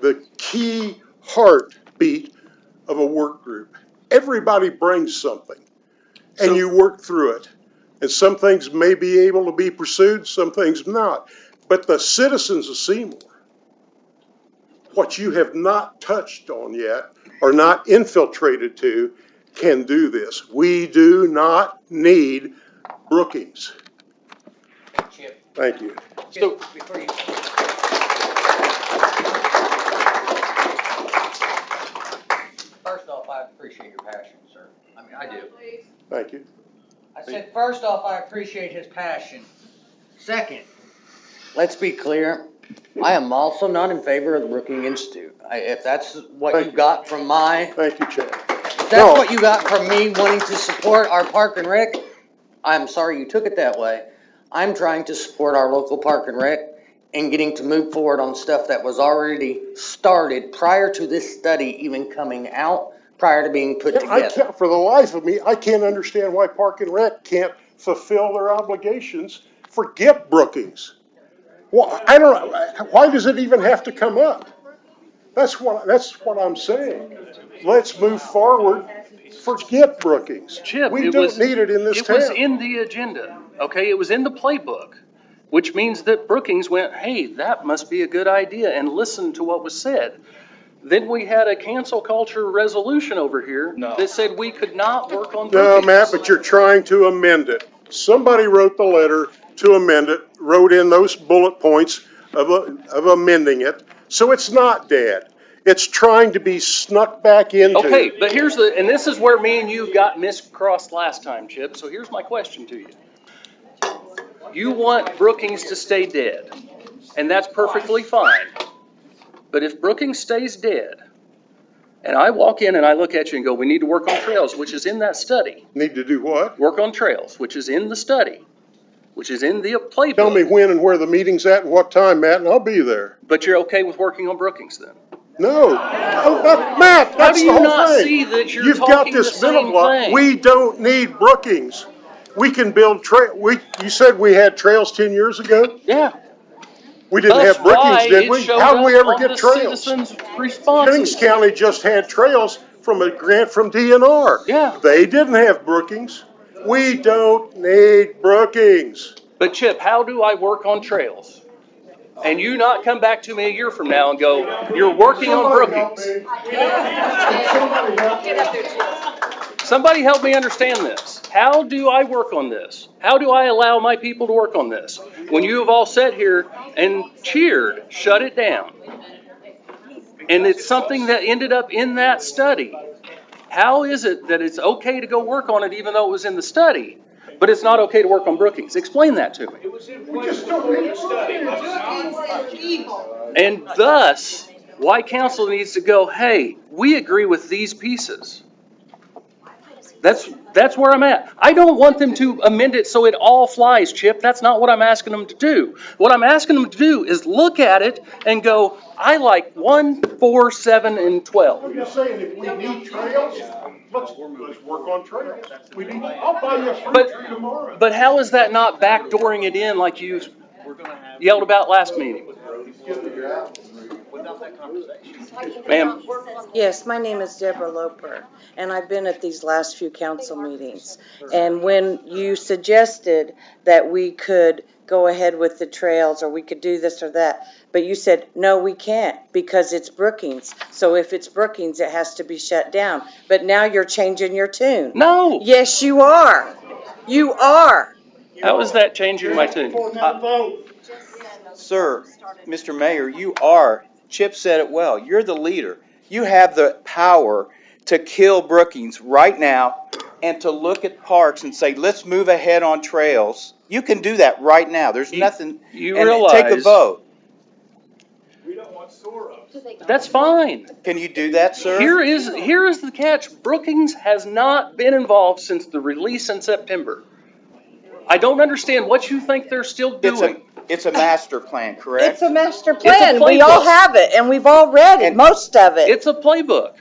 the key heartbeat of a work group. Everybody brings something, and you work through it. And some things may be able to be pursued, some things not. But the citizens of Seymour, what you have not touched on yet or not infiltrated to, can do this. We do not need Brookings. Chip, Thank you. So- before you. First off, I appreciate your passion, sir. I mean, I do. Thank you. I said, first off, I appreciate his passion. Second, let's be clear, I am also not in favor of the Brookings Institute. If that's what Thank you you. got from my, Thank you, Chad. if that's what you got from me wanting to support our park and rec, I'm sorry you took it that way. I'm trying to support our local park and rec and getting to move forward on stuff that was already started prior to this study even coming out, prior to being put I together. can't, for the life of me, I can't understand why Park and Rec can't fulfill their obligations. Forget Brookings. Well, I don't know, why does it even have to come up? That's what I'm saying. Let's move forward. Forget Brookings. Chip, We it don't was- need it in this It was town. in the agenda, okay? It was in the playbook, which means that Brookings went, hey, that must be a good idea, and listened to what was said. Then we had a cancel culture resolution over here that said we could not work on No, Brookings. Matt, but you're trying to amend it. Somebody wrote the letter to amend it, wrote in those bullet points of amending it, so it's not dead. It's trying to be snuck back into. Okay, but and this is where me and you got miscrossed last time, Chip, so here's my question to you. You want Brookings to stay dead, and that's perfectly fine. But if Brookings stays dead, and I walk in and I look at you and go, we need to work on trails, which is in that study. Need to do what? Work on trails, which is in the study. which is in the playbook. Tell me when and where the meeting's at and what time, Matt, and I'll be there. But you're okay with working on Brookings then? No, Matt, that's do the you whole not thing. see that you're You've got talking this the middle same block. thing? We don't need Brookings. We can build you said we had trails 10 years ago? Yeah. We didn't That's have Brookings, why did it we? showed How did we up ever on get the trails? citizens' responses. Jennings County just had trails from a grant from DNR. Yeah. They didn't have Brookings. We don't need Brookings. But Chip, how do I work on trails? And you not come back to me a year from now and go, you're working on Brookings. Somebody help me understand this. How do I work on this? How do I allow my people to work on this? When you have all sat here and cheered, shut it down. And it's something that ended up in that study. How is it that it's okay to go work on it even though it was in the study, but it's not okay to work on Brookings? Explain that to me. And thus, why council needs to go, hey, we agree with these pieces. That's where I'm at. I don't want them to amend it so it all flies, Chip. That's not what I'm asking them to do. What I'm asking them to do is look at it and go, I like 1, 4, 7, and 12. I'm just saying, if we need trails, let's work on trails. I'll buy you a fruit tree tomorrow. But how is that not backdooring it in like you yelled about last meeting? Ma'am? Yes, my name is Deborah Loper, and I've been at these last few council meetings. And when you suggested that we could go ahead with the trails, or we could do this or that, but you said, no, we can't, because it's Brookings. So if it's Brookings, it has to be shut down. But now you're changing your tune. No. Yes, you are. You are. How is that changing my tune? Sir, Mr. Mayor, you are, Chip said it well, you're the leader. You have the power to kill Brookings right now and to look at parks and say, let's move ahead on trails. You can do that right now. There's nothing. You and realize. take a vote. We don't want sore-ups. That's fine. Can you do that, sir? Here is the catch. Brookings has not been involved since the release in September. I don't understand what you think they're still doing. It's a master plan, correct? It's a master a plan. We all playbook. have it, and we've all read it, most of it. It's a playbook.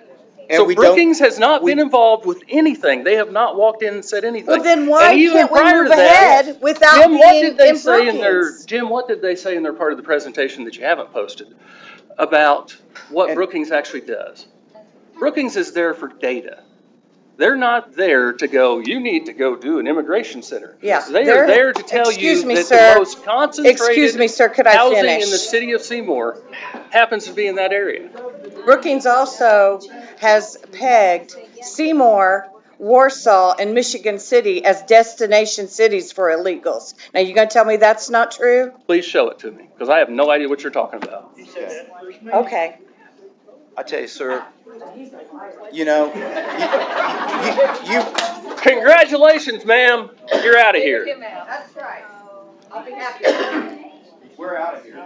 And So we Brookings has not been involved with anything. They have not walked in and said anything. Well, then why And even can't we prior move to that, ahead without Jim, what being did they in say in their Brookings? Jim? What did they say in their part of the presentation that you haven't posted about what Brookings actually does? Brookings is there for data. They're not there to go, you need to go do an immigration center. Yeah, They they're- are there to tell excuse you me, that sir. the most concentrated Excuse me, sir, could I housing finish? in the city of Seymour happens to be in that area. Brookings also has pegged Seymour, Warsaw, and Michigan City as destination cities for illegals. Now, you gonna tell me that's not true? Please show it to me, because I have no idea what you're talking about. Okay. I tell you, sir, you know, you Congratulations, ma'am. You're out of here. That's right. I'll be happy. we're out of here.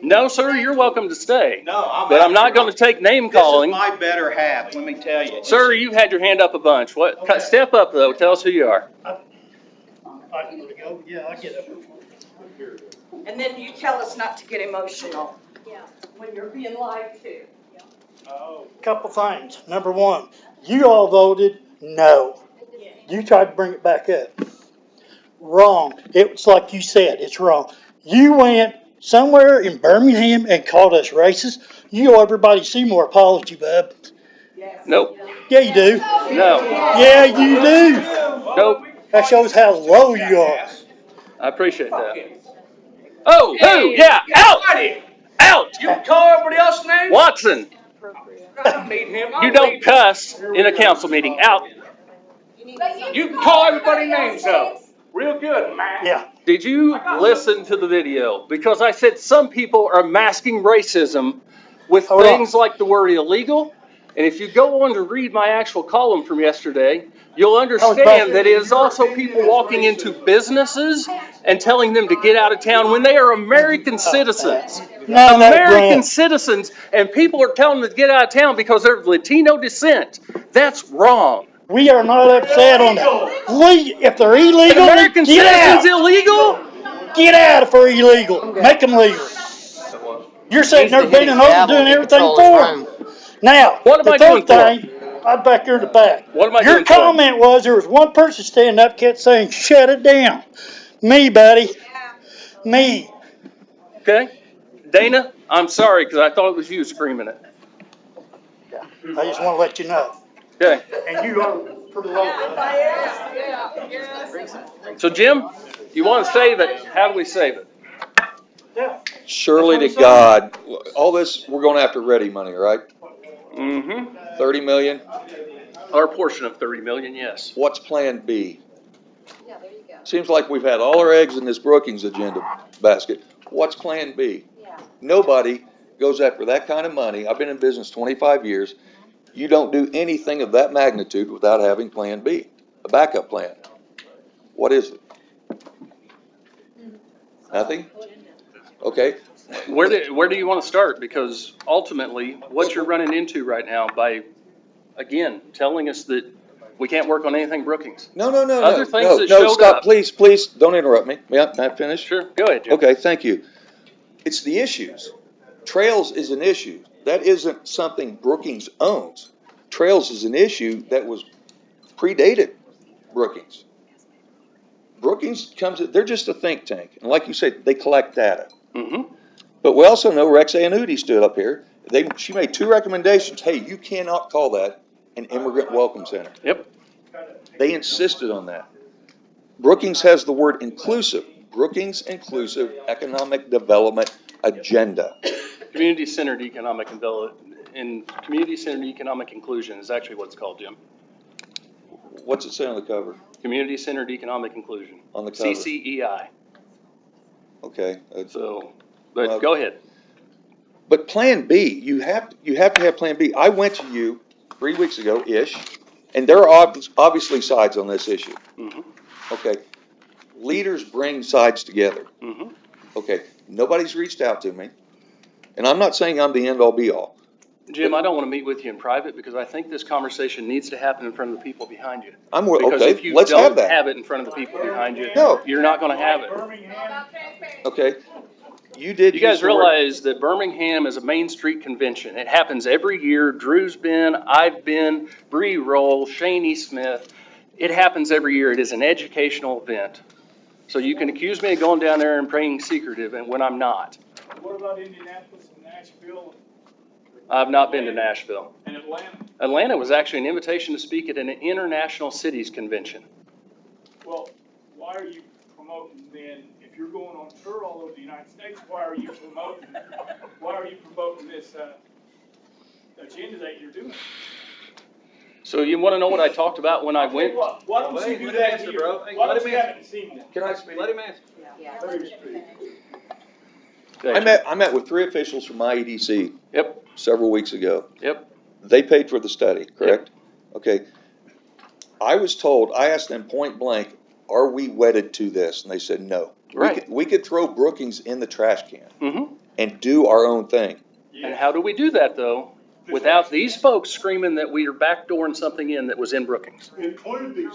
No, sir, you're welcome to stay. No, But I'm not going to take name calling. This is my better half, let me tell you. Sir, you've had your hand up a bunch. What? Step up, though. Tell us who you are. Yeah, I get it. And then you tell us not to get emotional. Yeah. When you're being lied to. Couple things. Number one, you all voted no. You tried to bring it back up. Wrong. It was like you said, it's wrong. You went somewhere in Birmingham and called us racist. You owe everybody Seymour apology, bub. Nope. Yeah, you do. No. Yeah, you do. Nope. That shows how low you are. I appreciate that. Oh, who? Yeah, out! Out! You call everybody else's name? Watson, I don't need him. you don't cuss in a council meeting. Out. You can call everybody names though. Real good, man. Yeah. Did you listen to the video? Because I said some people are masking racism with Hold on. things like the word illegal. And if you go on to read my actual column from yesterday, you'll understand that it is also people walking into businesses and telling them to get out of town when they are American citizens. No, no, American Grant. citizens, and people are telling them to get out of town because they're of Latino descent. That's wrong. We are not upset on that. If they're illegal, An American then get citizen's out. illegal? Get out of for illegal. Make them legal. You're sitting there bending over, doing everything for them. Now, What am the I doing third for 'em? thing, I'm back here in the back. What am I Your doing for 'em? comment was there was one person standing up kept saying, shut it down. Me, buddy. Me. Okay? Dana, I'm sorry, because I thought it was you screaming it. I just want to let you know. Okay? And you are pretty low. So Jim, you want to save it, how do we save it? Surely to God, all this, we're going after ready money, right? Mm-hmm. 30 million? Our portion of 30 million, yes. What's Plan B? Seems like we've had all our eggs in this Brookings agenda basket. What's Plan B? Nobody goes after that kind of money. I've been in business 25 years. You don't do anything of that magnitude without having Plan B, a backup plan. What is it? Nothing? Okay. Where do you want to start? Because ultimately, what you're running into right now by, again, telling us that we can't work on anything Brookings. No, Other things that showed stop, up. please, don't interrupt me. May I finish? Sure, go ahead, Jim. Okay, thank you. It's the issues. Trails is an issue. That isn't something Brookings owns. Trails is an issue that was predated Brookings. Brookings they're just a think tank. And like you said, they collect data. Mm-hmm. But we also know Rex Annuity stood up here. She made 2 recommendations. Hey, you cannot call that an immigrant welcome center. Yep. They insisted on that. Brookings has the word inclusive. Brookings Inclusive Economic Development Agenda. Community-centered economic community-centered economic inclusion is actually what it's called, Jim. What's it say on the cover? Community-centered economic inclusion. On the cover. CCEI. Okay. But go ahead. But Plan B, you have to have Plan B. I went to you 3 weeks ago-ish, and there are obviously sides on this issue. Mm-hmm. Okay. Leaders bring sides together. Mm-hmm. Okay. Nobody's reached out to me, and I'm not saying I'm the end-all be-all. Jim, I don't want to meet with you in private because I think this conversation needs to happen in front of the people behind you. Okay, Because if you let's have don't that. have it in front of the people behind you, No. you're not going to have it. Okay. You did. You guys use the word- realize that Birmingham is a Main Street convention. It happens every year. Drew's been, I've been, Bree Roll, Shane E. Smith. It happens every year. It is an educational event. So you can accuse me of going down there and being secretive, and when I'm not. What about Indianapolis and Nashville I've not been to Nashville. and Atlanta? Atlanta was actually an invitation to speak at an international cities convention. Well, why are you promoting then, if you're going on tour all over the United States, why are you promoting this, agenda that you're doing? So you want to know what I talked about when I went? Why don't you do that here? Why don't you have it this evening? Can I speak? Let him answer. I met with 3 officials from IEDC. Yep. Several weeks ago. Yep. They paid for the study, correct? Yep. Okay. I was told, I asked them point blank, are we wedded to this? And they said no. Right. We could throw Brookings in the trash can Mm-hmm. and do our own thing. And how do we do that, though, without these folks screaming that we are backdooring something in that was in Brookings?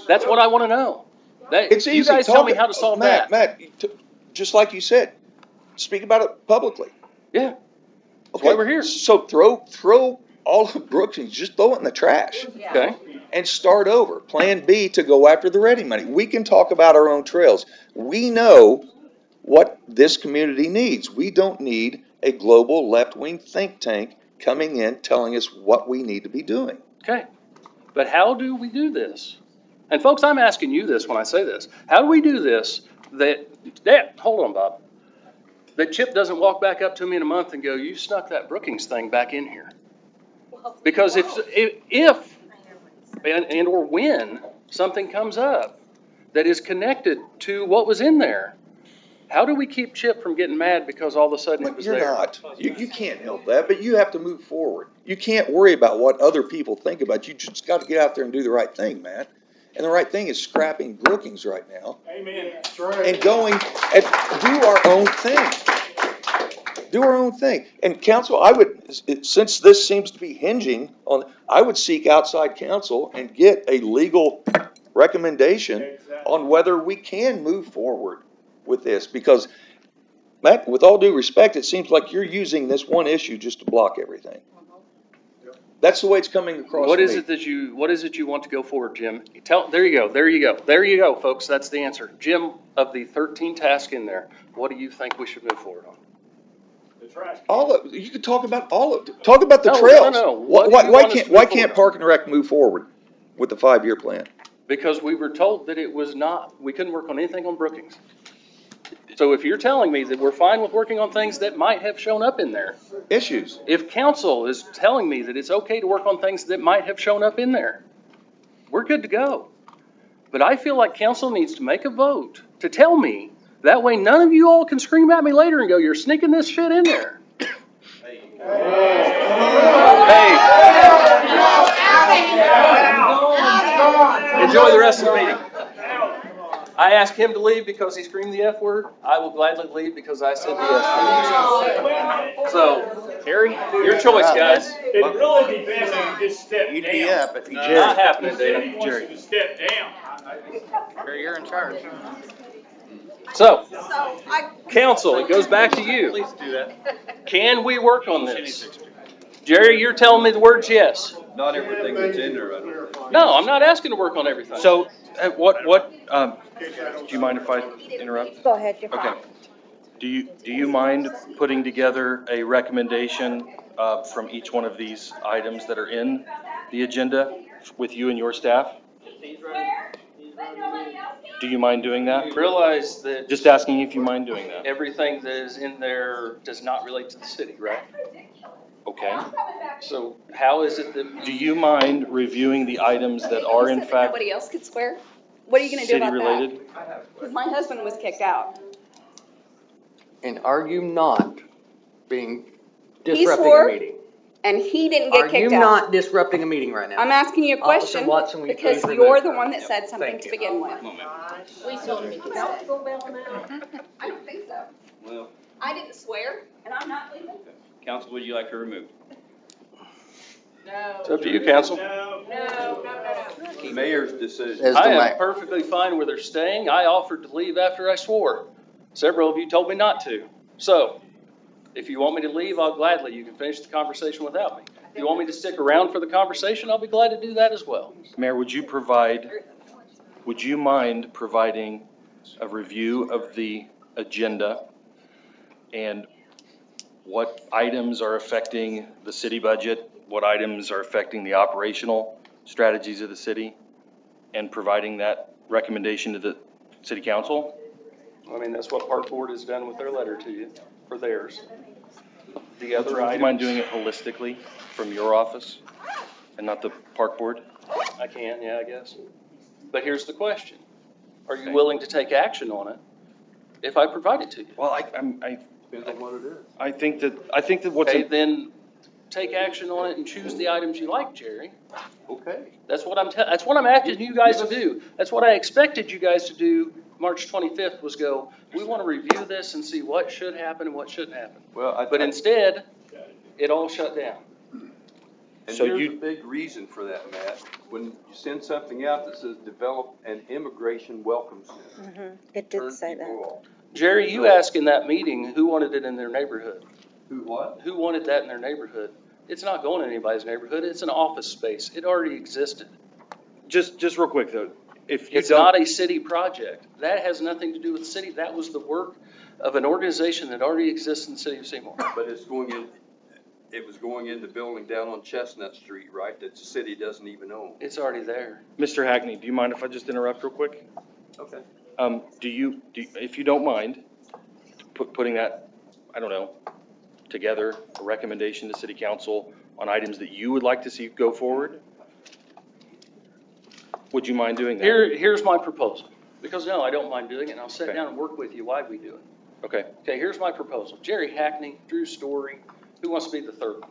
That's what I want to know. It's easy. You guys tell me how to solve that. Matt, just like you said, speak about it publicly. Yeah. That's Okay. why we're here. So throw all of Brookings, just throw it in the trash. Okay. And start over. Plan B to go after the ready money. We can talk about our own trails. We know what this community needs. We don't need a global left-wing think tank coming in telling us what we need to be doing. Okay. But how do we do this? And folks, I'm asking you this when I say this. How do we do this hold on, Bob. That Chip doesn't walk back up to me in a month and go, you snuck that Brookings thing back in here. Because if or when something comes up that is connected to what was in there, how do we keep Chip from getting mad because all of a sudden it was You're there? not. You can't help that, but you have to move forward. You can't worry about what other people think about you. You just got to get out there and do the right thing, man. And the right thing is scrapping Brookings right now. Amen. And going and do our own thing. Do our own thing. And counsel, since this seems to be hinging on, I would seek outside counsel and get a legal recommendation on whether we can move forward with this, because Matt, with all due respect, it seems like you're using this one issue just to block everything. That's the way it's coming across to What is me. it that you want to go forward, Jim? There you go, folks, that's the answer. Jim, of the 13 tasks in there, what do you think we should move forward on? The trash. You could talk about talk about the No, trails. no. What do you Why want us can't, to why move can't forward Park and Rec move forward with the 5-year plan? Because we were told that we couldn't work on anything on Brookings. So if you're telling me that we're fine with working on things that might have shown up in there. Issues. If council is telling me that it's okay to work on things that might have shown up in there, we're good to go. But I feel like council needs to make a vote to tell me, that way none of you all can scream at me later and go, you're sneaking this shit in there. Enjoy the rest of the meeting. I asked him to leave because he screamed the F word. I will gladly leave because I said the S word. So, Harry, your choice, guys. It'd really be best if you just step down. You'd be up if you Not just. happening, The city David. wants you to step down. Jerry, you're in charge. So, council, it goes back to you. Please do that. Can we work on this? Jerry, you're telling me the words yes. Not everything that's in there, I don't think. No, I'm not asking to work on everything. So, do you mind if I interrupt? Go ahead, you're Okay. Do you mind putting together a recommendation, from each one of these items that are in the agenda with you and your staff? Do you mind doing that? Realize that Just asking if you mind doing that. everything that is in there does not relate to the city, right? Okay. So how is it that? Do you mind reviewing the items that are in fact Nobody else could swear? What are you gonna do city about that? related? Because my husband was kicked out. And are you not being He disrupting a swore, meeting? and he didn't get Are you kicked out. not disrupting a meeting right now? I'm asking you a Officer question Watson, will you because please you're remove the her? one that said something Thank to you. begin with. We told him he could stay. I don't think so. Well, I didn't swear, and I'm not leaving. council, would you like her removed? It's up to you, council. No. Mayor's decision. As I the am mayor. perfectly fine with her staying. I offered to leave after I swore. Several of you told me not to. So, if you want me to leave, I'll gladly. You can finish the conversation without me. If you want me to stick around for the conversation, I'll be glad to do that as well. Mayor, would you mind providing a review of the agenda and what items are affecting the city budget, what items are affecting the operational strategies of the city, and providing that recommendation to the city council? I mean, that's what Park Board has done with their letter to you, for theirs. The other Would you items. mind doing it holistically from your office and not the park board? I can, yeah, I guess. But here's the question. Are you willing to take action on it if I provide it to you? Well, Depends on what it is. I think that what's, Okay, then take action on it and choose the items you like, Jerry. Okay. That's what I'm asking you guys to do. That's what I expected you guys to do March 25th was go, we want to review this and see what should happen and what shouldn't happen. Well, But instead, it all shut down. And So here's you- the big reason for that, Matt. When you send something out that says develop an immigration welcome center. It did turn say that. people off. Jerry, you asked in that meeting who wanted it in their neighborhood. Who what? Who wanted that in their neighborhood? It's not going in anybody's neighborhood. It's an office space. It already existed. just real quick though, if you It's don't. not a city project. That has nothing to do with the city. That was the work of an organization that already exists in the city of Seymour. But it's going in, it was going in the building down on Chestnut Street, right, that the city doesn't even own. It's already there. Mr. Hackney, do you mind if I just interrupt real quick? Okay. If you don't mind, putting that, I don't know, together, a recommendation to city council on items that you would like to see go forward? Would you mind doing that? Here's my proposal. Because no, I don't mind doing it, and I'll sit Okay. down and work with you while we do it. Okay. Okay, here's my proposal. Jerry Hackney, Drew Story, who wants to be the third one?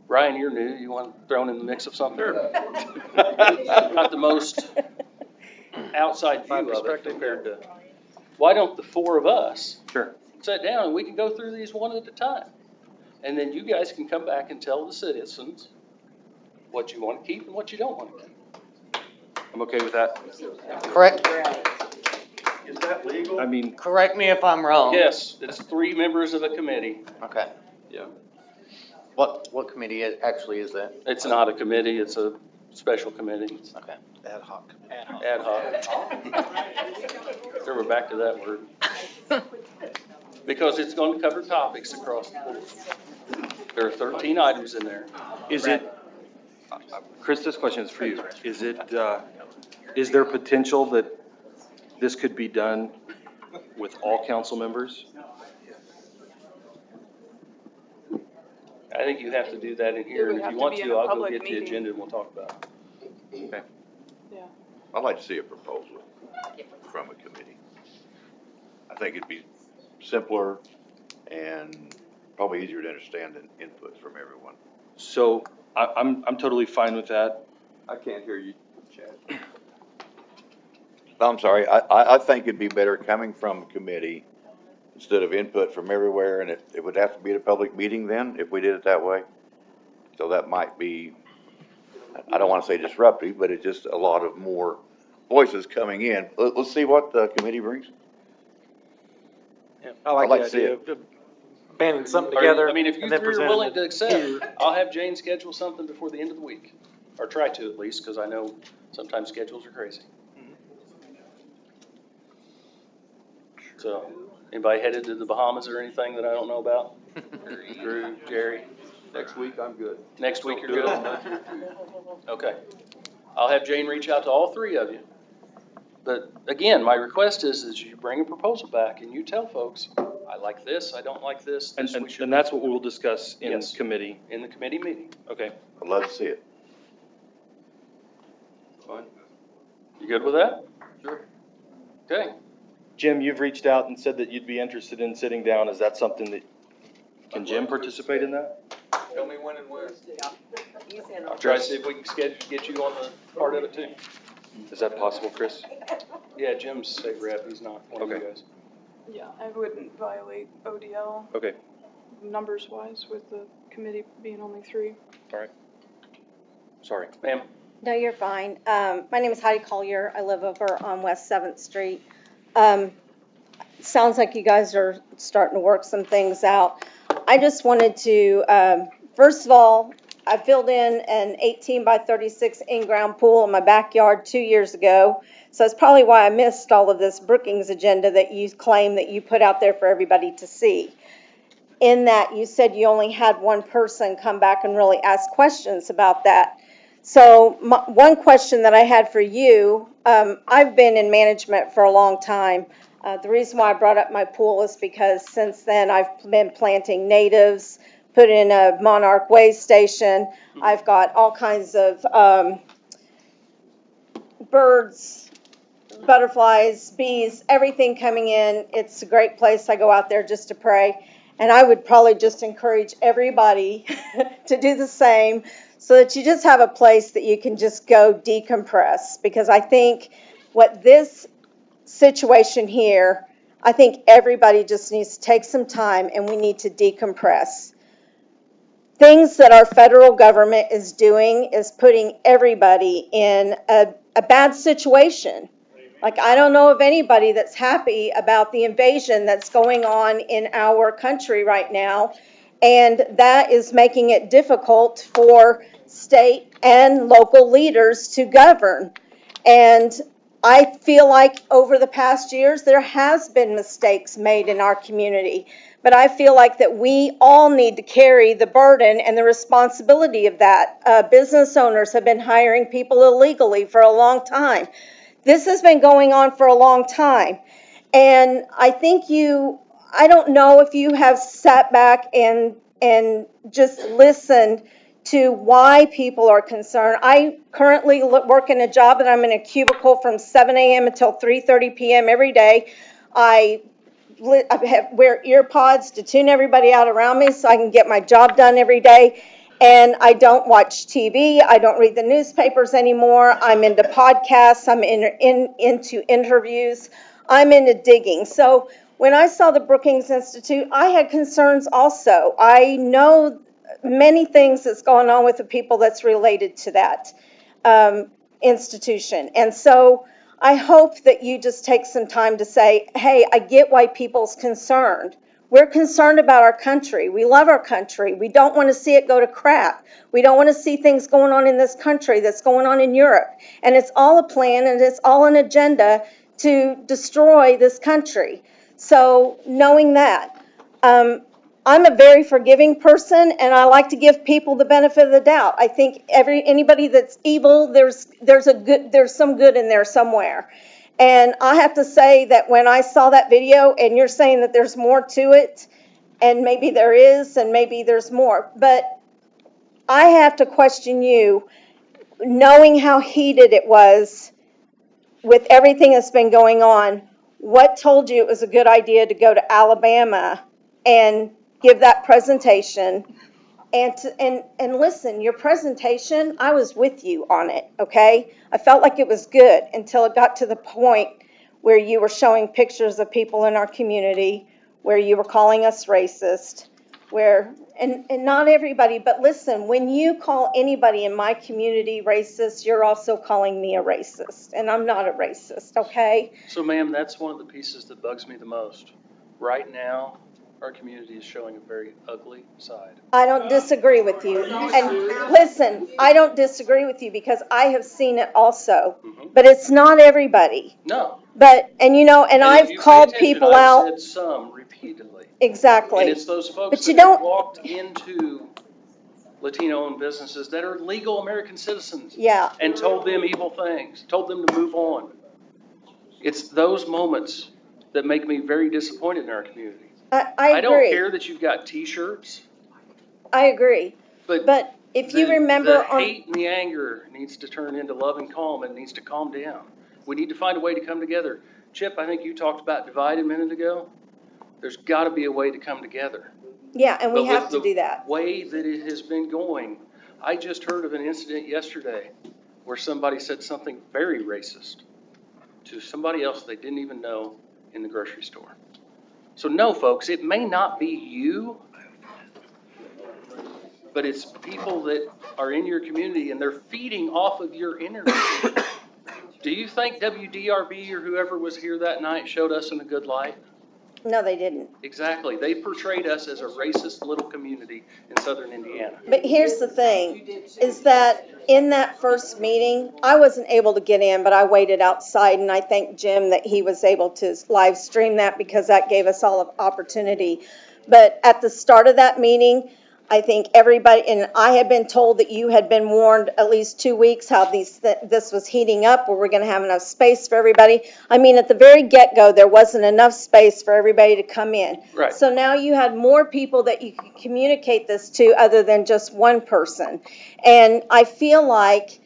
Ryan, you're new. You want thrown in the mix of something? Not the most outside view of it compared to, why don't the four of us Sure. sit down and we can go through these one at a time? And then you guys can come back and tell the citizens what you want to keep and what you don't want to keep. I'm okay with that. Correct? Is that legal? I mean, Correct me if I'm wrong. Yes, it's 3 members of a committee. Okay. Yeah. What committee actually is that? It's not a committee, it's a special committee. Okay. Ad hoc. Ad hoc. So we're back to that word. Because it's going to cover topics across the board. There are 13 items in there. is it, Chris, this question is for you. Is it, is there potential that this could be done with all council members? I think you have to do that in here, and if you want to, I'll go get the agenda and we'll talk about it. Okay. I'd like to see a proposal from a committee. I think it'd be simpler and probably easier to understand than input from everyone. So I'm totally fine with that. I can't hear you, Chad. I'm sorry, I think it'd be better coming from a committee instead of input from everywhere, and it would have to be at a public meeting then, if we did it that way. So that might be, I don't wanna say disruptive, but it's just a lot of more voices coming in. Let's see what the committee brings. I like I'd like the to see idea it. of banding something Or, together I mean, if you and then three are presenting willing it. to accept, I'll have Jane schedule something before the end of the week. Or try to at least, because I know sometimes schedules are crazy. So, anybody headed to the Bahamas or anything that I don't know about? Drew, Jerry? Next week, I'm good. Next week, you're good? Okay. I'll have Jane reach out to all 3 of you. But again, my request is you bring a proposal back and you tell folks, I like this, I don't like this, And, this we should. and that's what we'll discuss in Yes. committee. In the committee meeting. Okay. I'd love to see it. Fine. You good with that? Sure. Okay. Jim, you've reached out and said that you'd be interested in sitting down. Is that something that, can Jim participate in that? Tell me when and where. I'll try to see if we can get you on the part of it too. Is that possible, Chris? Yeah, Jim's state rep, he's not one of you Okay. guys. Yeah, I wouldn't violate ODL Okay, numbers wise with the committee being only 3. all right. Sorry. Ma'am? No, you're fine. My name is Heidi Collier. I live over on West 7th Street. Sounds like you guys are starting to work some things out. I just wanted to, first of all, I filled in an 18 by 36 in-ground pool in my backyard 2 years ago. So that's probably why I missed all of this Brookings agenda that you claim that you put out there for everybody to see. In that, you said you only had one person come back and really ask questions about that. So one question that I had for you, I've been in management for a long time. The reason why I brought up my pool is because since then I've been planting natives, put in a Monarch Way station. I've got all kinds of birds, butterflies, bees, everything coming in. It's a great place. I go out there just to pray. And I would probably just encourage everybody to do the same so that you just have a place that you can just go decompress. Because I think what this situation here, I think everybody just needs to take some time and we need to decompress. Things that our federal government is doing is putting everybody in a bad situation. Like, I don't know of anybody that's happy about the invasion that's going on in our country right now. And that is making it difficult for state and local leaders to govern. And I feel like over the past years, there has been mistakes made in our community. But I feel like that we all need to carry the burden and the responsibility of that. Business owners have been hiring people illegally for a long time. This has been going on for a long time. And I think I don't know if you have sat back and just listened to why people are concerned. I currently work in a job that I'm in a cubicle from 7 a.m. until 3:30 p.m. every day. I wear ear pods to tune everybody out around me so I can get my job done every day. And I don't watch TV. I don't read the newspapers anymore. I'm into podcasts. I'm into interviews. I'm into digging. So when I saw the Brookings Institute, I had concerns also. I know many things that's going on with the people that's related to that institution. And so I hope that you just take some time to say, hey, I get why people's concerned. We're concerned about our country. We love our country. We don't want to see it go to crap. We don't want to see things going on in this country that's going on in Europe. And it's all a plan and it's all an agenda to destroy this country. So knowing that, I'm a very forgiving person, and I like to give people the benefit of the doubt. I think anybody that's evil, there's some good in there somewhere. And I have to say that when I saw that video, and you're saying that there's more to it, and maybe there is, and maybe there's more, but I have to question you, knowing how heated it was with everything that's been going on. What told you it was a good idea to go to Alabama and give that presentation? And listen, your presentation, I was with you on it, okay? I felt like it was good until it got to the point where you were showing pictures of people in our community, where you were calling us racist, and not everybody, but listen, when you call anybody in my community racist, you're also calling me a racist, and I'm not a racist, okay? So ma'am, that's one of the pieces that bugs me the most. Right now, our community is showing a very ugly side. I don't disagree with you. And listen, I don't disagree with you because I have seen it also. But it's not everybody. No. But, and I've called people out. I've said some repeatedly. Exactly. And it's those folks But you that don't. walked into Latino-owned businesses that are legal American citizens. Yeah. And told them evil things, told them to move on. It's those moments that make me very disappointed in our community. I agree. don't care that you've got T-shirts. I agree. But if you remember the hate and the anger needs to turn into love and calm, and needs to calm down. We need to find a way to come together. Chip, I think you talked about divide a minute ago. There's got to be a way to come together. Yeah, and we But have with to do that. the way that it has been going, I just heard of an incident yesterday where somebody said something very racist to somebody else they didn't even know in the grocery store. So no, folks, it may not be you, but it's people that are in your community and they're feeding off of your energy. Do you think WDRB or whoever was here that night showed us in a good light? No, they didn't. Exactly. They portrayed us as a racist little community in southern Indiana. But here's the thing, is that in that first meeting, I wasn't able to get in, but I waited outside, and I thank Jim that he was able to live stream that because that gave us all an opportunity. But at the start of that meeting, I think everybody, and I had been told that you had been warned at least 2 weeks how this was heating up, where we're going to have enough space for everybody. I mean, at the very get-go, there wasn't enough space for everybody to come in. Right. So now you had more people that you could communicate this to other than just one person. And I feel like,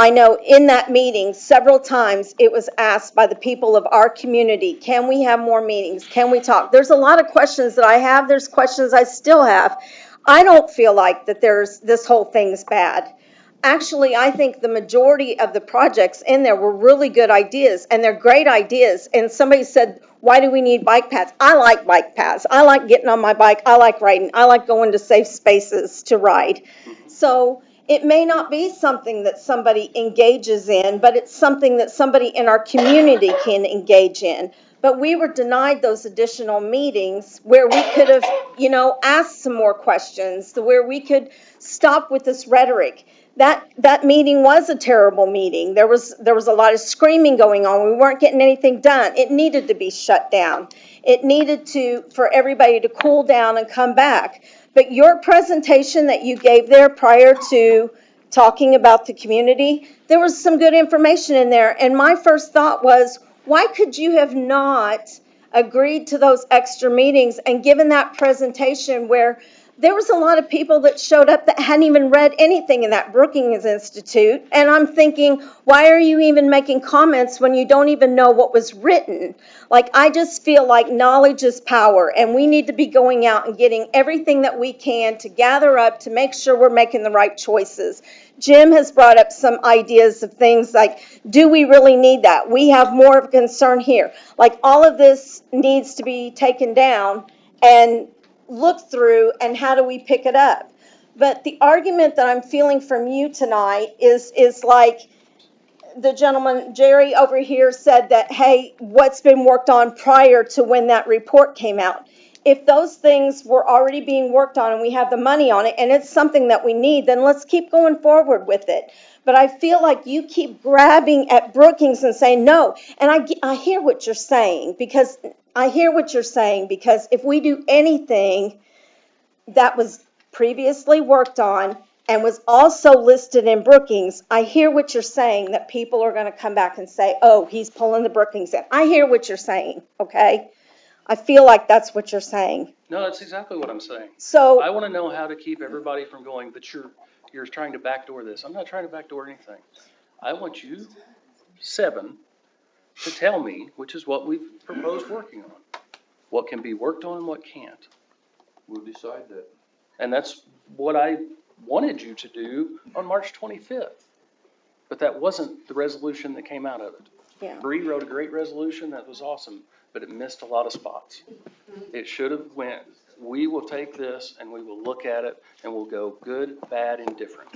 I know in that meeting, several times it was asked by the people of our community, can we have more meetings? Can we talk? There's a lot of questions that I have. There's questions I still have. I don't feel like that this whole thing's bad. Actually, I think the majority of the projects in there were really good ideas, and they're great ideas. And somebody said, why do we need bike paths? I like bike paths. I like getting on my bike. I like riding. I like going to safe spaces to ride. So it may not be something that somebody engages in, but it's something that somebody in our community can engage in. But we were denied those additional meetings where we could have, asked some more questions, where we could stop with this rhetoric. That meeting was a terrible meeting. There was a lot of screaming going on. We weren't getting anything done. It needed to be shut down. It needed for everybody to cool down and come back. But your presentation that you gave there prior to talking about the community, there was some good information in there. And my first thought was, why could you have not agreed to those extra meetings and given that presentation where there was a lot of people that showed up that hadn't even read anything in that Brookings Institute. And I'm thinking, why are you even making comments when you don't even know what was written? Like, I just feel like knowledge is power, and we need to be going out and getting everything that we can to gather up to make sure we're making the right choices. Jim has brought up some ideas of things like, do we really need that? We have more of a concern here. Like, all of this needs to be taken down and look through, and how do we pick it up? But the argument that I'm feeling from you tonight is like, the gentleman, Jerry over here, said that, hey, what's been worked on prior to when that report came out? If those things were already being worked on and we have the money on it and it's something that we need, then let's keep going forward with it. But I feel like you keep grabbing at Brookings and saying no. And I hear what you're saying because if we do anything that was previously worked on and was also listed in Brookings, I hear what you're saying, that people are going to come back and say, oh, he's pulling the Brookings in. I hear what you're saying, okay? I feel like that's what you're saying. No, that's exactly what I'm saying. So I want to know how to keep everybody from going, but you're trying to backdoor this. I'm not trying to backdoor anything. I want you 7 to tell me, which is what we've proposed working on, what can be worked on and what can't. We'll decide that. And that's what I wanted you to do on March 25th. But that wasn't the resolution that came out of it. Yeah. Bree wrote a great resolution that was awesome, but it missed a lot of spots. It should have went, we will take this and we will look at it and we'll go good, bad, and different.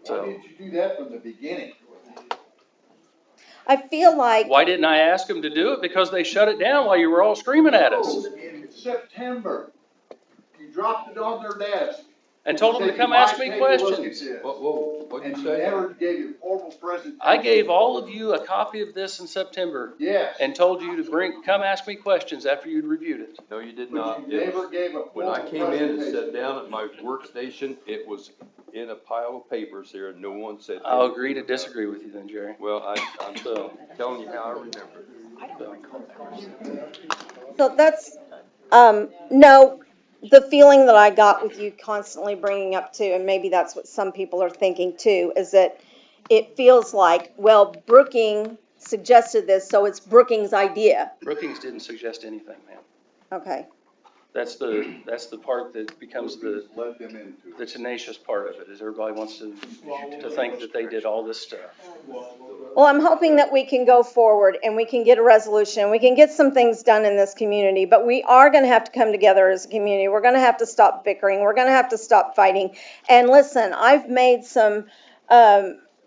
So, why didn't you do that from the beginning? I feel like, why didn't I ask them to do it? Because they shut it down while you were all screaming at us. In September, you dropped it on their desk. And told them to come ask me questions. What'd you say? And never gave you a formal presentation. I gave all of you a copy of this in September. Yes. And told you to come ask me questions after you'd reviewed it. No, you did But not. you never gave a When I formal came in and presentation. sat down at my workstation, it was in a pile of papers here and no one said. I'll anything agree to about it. disagree with you then, Jerry. Well, I'm telling you how I remember it. so that's, no, the feeling that I got with you constantly bringing up too, and maybe that's what some people are thinking too, is that it feels like, well, Brookings suggested this, so it's Brookings' idea. Brookings didn't suggest anything, ma'am. Okay. That's the part that becomes the Let them into it. tenacious part of it, is everybody wants to think that they did all this stuff. Well, I'm hoping that we can go forward and we can get a resolution. We can get some things done in this community, but we are going to have to come together as a community. We're going to have to stop bickering. We're going to have to stop fighting. And listen, I've made some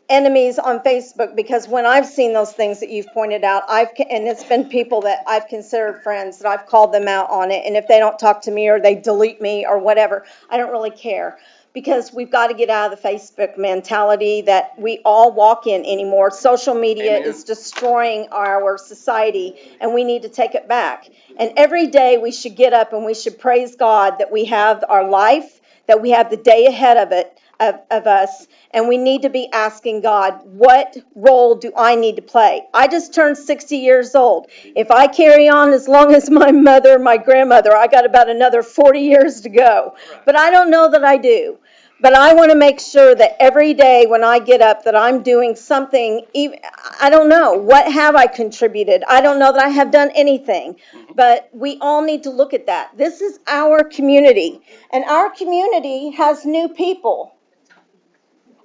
enemies on Facebook because when I've seen those things that you've pointed out, and it's been people that I've considered friends that I've called them out on it. And if they don't talk to me or they delete me or whatever, I don't really care. Because we've got to get out of the Facebook mentality that we all walk in anymore. Social media Amen. is destroying our society, and we need to take it back. And every day we should get up and we should praise God that we have our life, that we have the day ahead of it, of us, and we need to be asking God, what role do I need to play? I just turned 60 years old. If I carry on as long as my mother, my grandmother, I got about another 40 years to go. But I don't know that I do. But I want to make sure that every day when I get up that I'm doing something, even, I don't know, what have I contributed? I don't know that I have done anything. But we all need to look at that. This is our community, and our community has new people.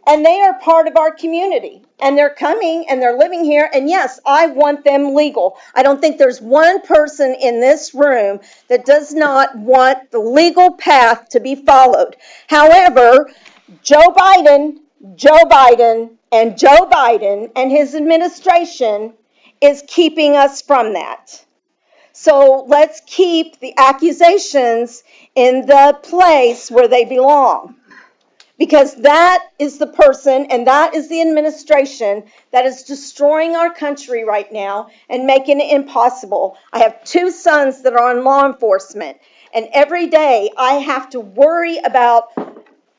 And they are part of our community. And they're coming and they're living here. And yes, I want them legal. I don't think there's one person in this room that does not want the legal path to be followed. However, Joe Biden, and his administration is keeping us from that. So let's keep the accusations in the place where they belong. Because that is the person and that is the administration that is destroying our country right now and making it impossible. I have 2 sons that are in law enforcement, and every day I have to worry about,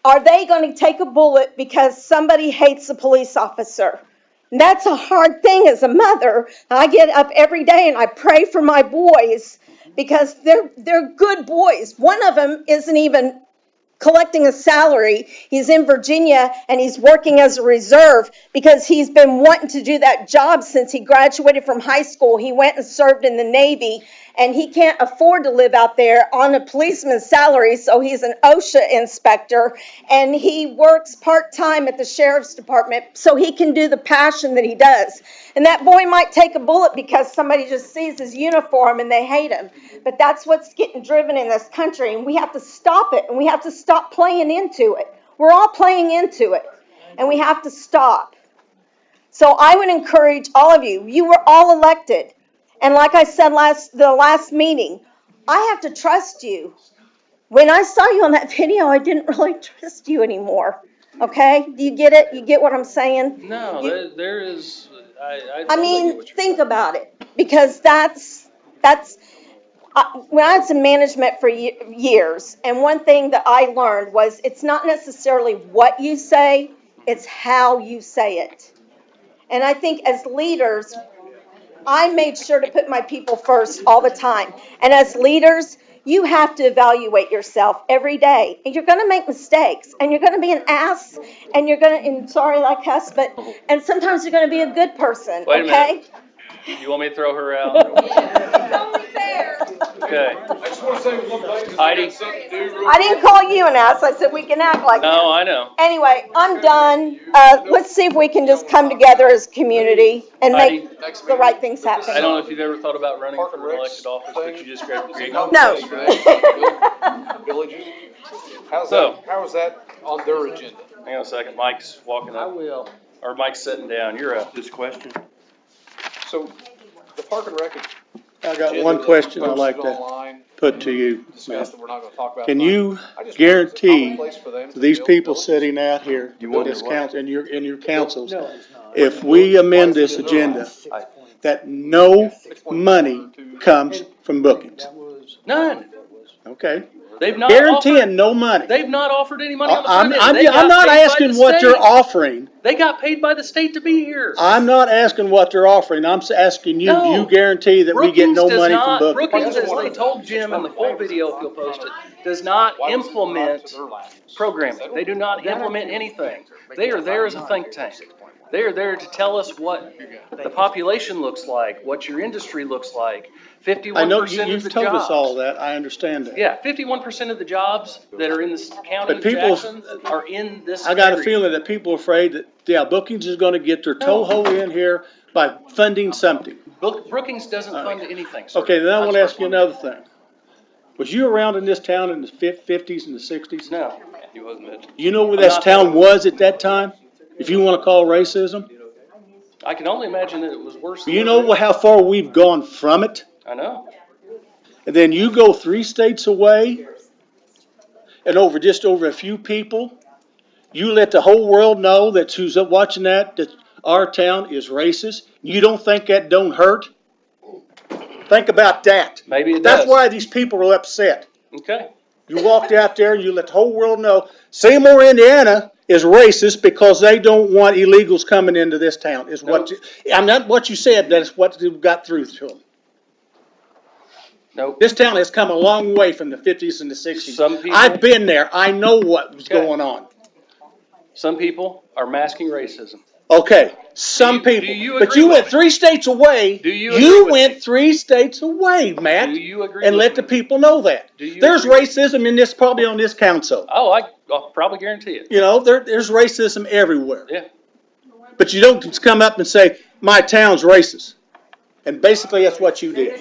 are they going to take a bullet because somebody hates a police officer? And that's a hard thing as a mother. I get up every day and I pray for my boys because they're good boys. One of them isn't even collecting a salary. He's in Virginia and he's working as a reserve because he's been wanting to do that job since he graduated from high school. He went and served in the Navy and he can't afford to live out there on a policeman's salary, so he's an OSHA inspector and he works part-time at the sheriff's department so he can do the passion that he does. And that boy might take a bullet because somebody just sees his uniform and they hate him. But that's what's getting driven in this country, and we have to stop it, and we have to stop playing into it. We're all playing into it, and we have to stop. So I would encourage all of you, you were all elected. And like I said the last meeting, I have to trust you. When I saw you on that video, I didn't really trust you anymore. Okay? Do you get it? You get what I'm saying? No, there is, I totally get mean, what you're think about it, because that's when I was in management for years, and one thing that I learned was it's not necessarily what you say, it's how you say it. And I think as leaders, I made sure to put my people first all the time. And as leaders, you have to evaluate yourself every day. And you're going to make mistakes. And you're going to be an ass. And you're going to, and sorry I cuss, but, and sometimes you're going to be a good person. Wait a okay? minute. You want me to throw her out? It's only fair. Okay. I just wanna say one thing. Heidi? I didn't call you an ass. I said we can act like that. No, I know. Anyway, I'm done. Let's see if we can just come together as a community and make the right things happen. I don't know if you've ever thought about running for an elected office, but you just grabbed the green. No. Villages. How is that on their agenda? Hang on a second. Mike's walking up. I will. Or Mike's sitting down. You're up. This question. So, the Park and Rec. I got one question I'd like to put to you, Matt. We're not gonna talk about Can tonight. you I just guarantee want a place for them to these build people villages. sitting out here, wonder this what? council, in your councils, if we amend this agenda, that no money comes from bookings? None. Okay? They've not Guaranteeing offered, no money. they've not offered any money on the I'm, front end. I'm, They got I'm not paid by asking the what you're state. offering. They got paid by the state to be here. I'm not asking what they're offering. I'm asking you, do you guarantee that we get no money from bookings? Brookings, as they told Jim in the full video, if you'll post it, does not implement programming. They do not implement anything. They are there as a think tank. They are there to tell us what the population looks like, what your industry looks like. 51% I know of the you've told us jobs. all that. I understand that. Yeah, 51% of the jobs that are in this county But of people- Jackson are in this I got a area. feeling that people are afraid that, yeah, Bookings is gonna get their toe in here by funding something. Brookings doesn't fund anything, sir. Okay, then I wanna ask you another thing. Was you around in this town in the fifties and the sixties? No. He wasn't. You know where this town was at that time? If you wanna call racism? I can only imagine that it was worse than You know how far we've gone from it? I know. And then you go 3 states away and just over a few people, you let the whole world know that who's watching that our town is racist. You don't think that don't hurt? Think about that. Maybe it That's does. why these people are upset. Okay. You walked out there and you let the whole world know Seymour, Indiana is racist because they don't want illegals coming into this town. Is what I'm not what you said, that's what got through to them. Nope. This town has come a long way from the 50s and the 60s. Some people- I've been there. I know what was going on. Some people are masking racism. Okay, some people. you But agree you with went 3 states away. Do you agree with went 3 states away, Matt. Do you agree and with let the people know that. Do you There's agree? racism in this, probably on this council. Oh, I'll probably guarantee it. You know, there's racism everywhere. Yeah. But you don't just come up and say, my town's racist. And basically that's what you did.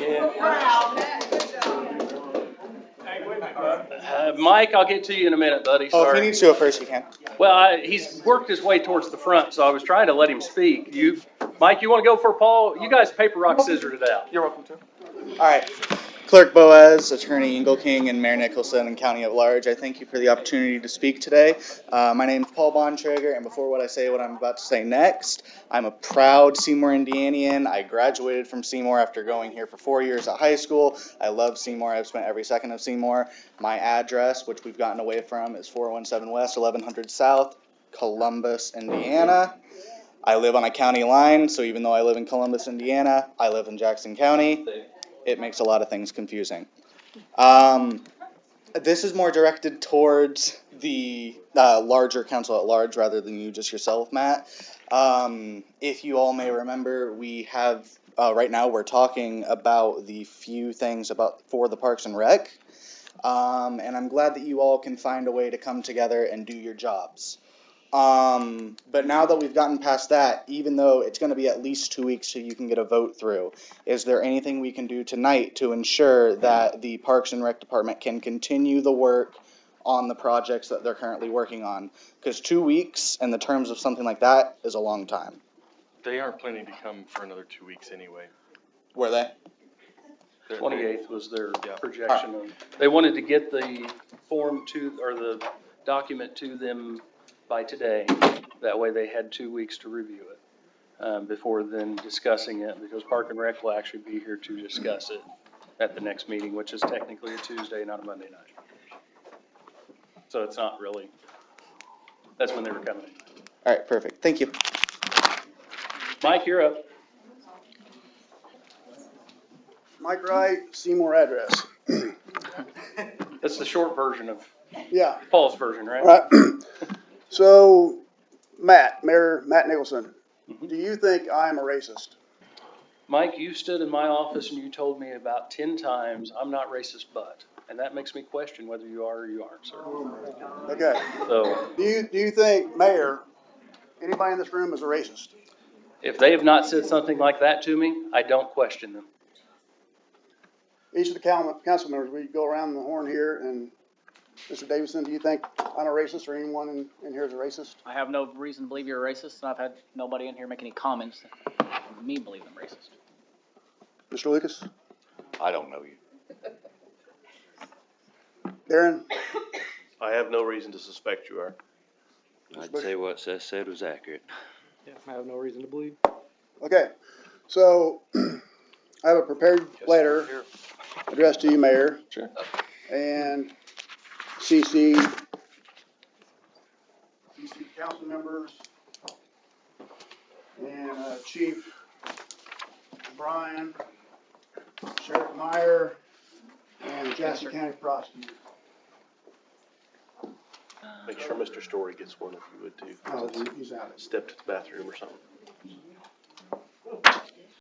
Mike, I'll get to you in a minute, buddy. Oh, if Sorry. he needs to go first, he can. Well, he's worked his way towards the front, so I was trying to let him speak. Mike, you want to go for Paul? You guys paper, rock, scissors it out. You're welcome to. All right. Clerk Boaz, Attorney Ingle King, and Mayor Nicholson and County at Large, I thank you for the opportunity to speak today. My name is Paul Bontrager, and before what I say what I'm about to say next, I'm a proud Seymour, Indianian. I graduated from Seymour after going here for 4 years at high school. I love Seymour. I've spent every second of Seymour. My address, which we've gotten away from, is 417 West, 1100 South, Columbus, Indiana. I live on a county line, so even though I live in Columbus, Indiana, I live in Jackson County. It makes a lot of things confusing. This is more directed towards the larger council at large rather than you just yourself, Matt. If you all may remember, we have, right now we're talking about the few things for the Parks and Rec. And I'm glad that you all can find a way to come together and do your jobs. But now that we've gotten past that, even though it's going to be at least 2 weeks so you can get a vote through, is there anything we can do tonight to ensure that the Parks and Rec Department can continue the work on the projects that they're currently working on? Because 2 weeks in the terms of something like that is a long time. They aren't planning to come for another 2 weeks anyway. Were they? 28th was their Yeah. projection of, they wanted to get the form to, or the document to them by today. That way they had 2 weeks to review it, before then discussing it, because Park and Rec will actually be here to discuss it at the next meeting, which is technically a Tuesday, not a Monday night. So it's not really, that's when they were coming in. All right, perfect. Thank you. Mike, you're up. Mike Wright, Seymour address. That's the short version of Yeah. Paul's version, right? Right. So, Mayor Matt Nicholson, do you think I am a racist? Mike, you stood in my office and you told me about 10 times, I'm not racist, but, and that makes me question whether you are or you aren't, sir. Okay. So, Do you think, Mayor, anybody in this room is a racist? if they have not said something like that to me, I don't question them. Each of the council members, we go around the horn here, and Mr. Davidson, do you think I'm a racist or anyone in here is a racist? I have no reason to believe you're a racist, and I've had nobody in here make any comments that make me believe I'm racist. Mr. Lucas? I don't know you. Darren? I have no reason to suspect you are. I'd say what Seth said was accurate. Yeah, I have no reason to believe. Okay, so I have a prepared letter addressed to you, Mayor. Sure. And CC council members and Chief Brian, Sheriff Meyer, and Jackson County Prosecutor. Make sure Mr. Story gets one if you would too. Oh, he's out. Stepped to the bathroom or something.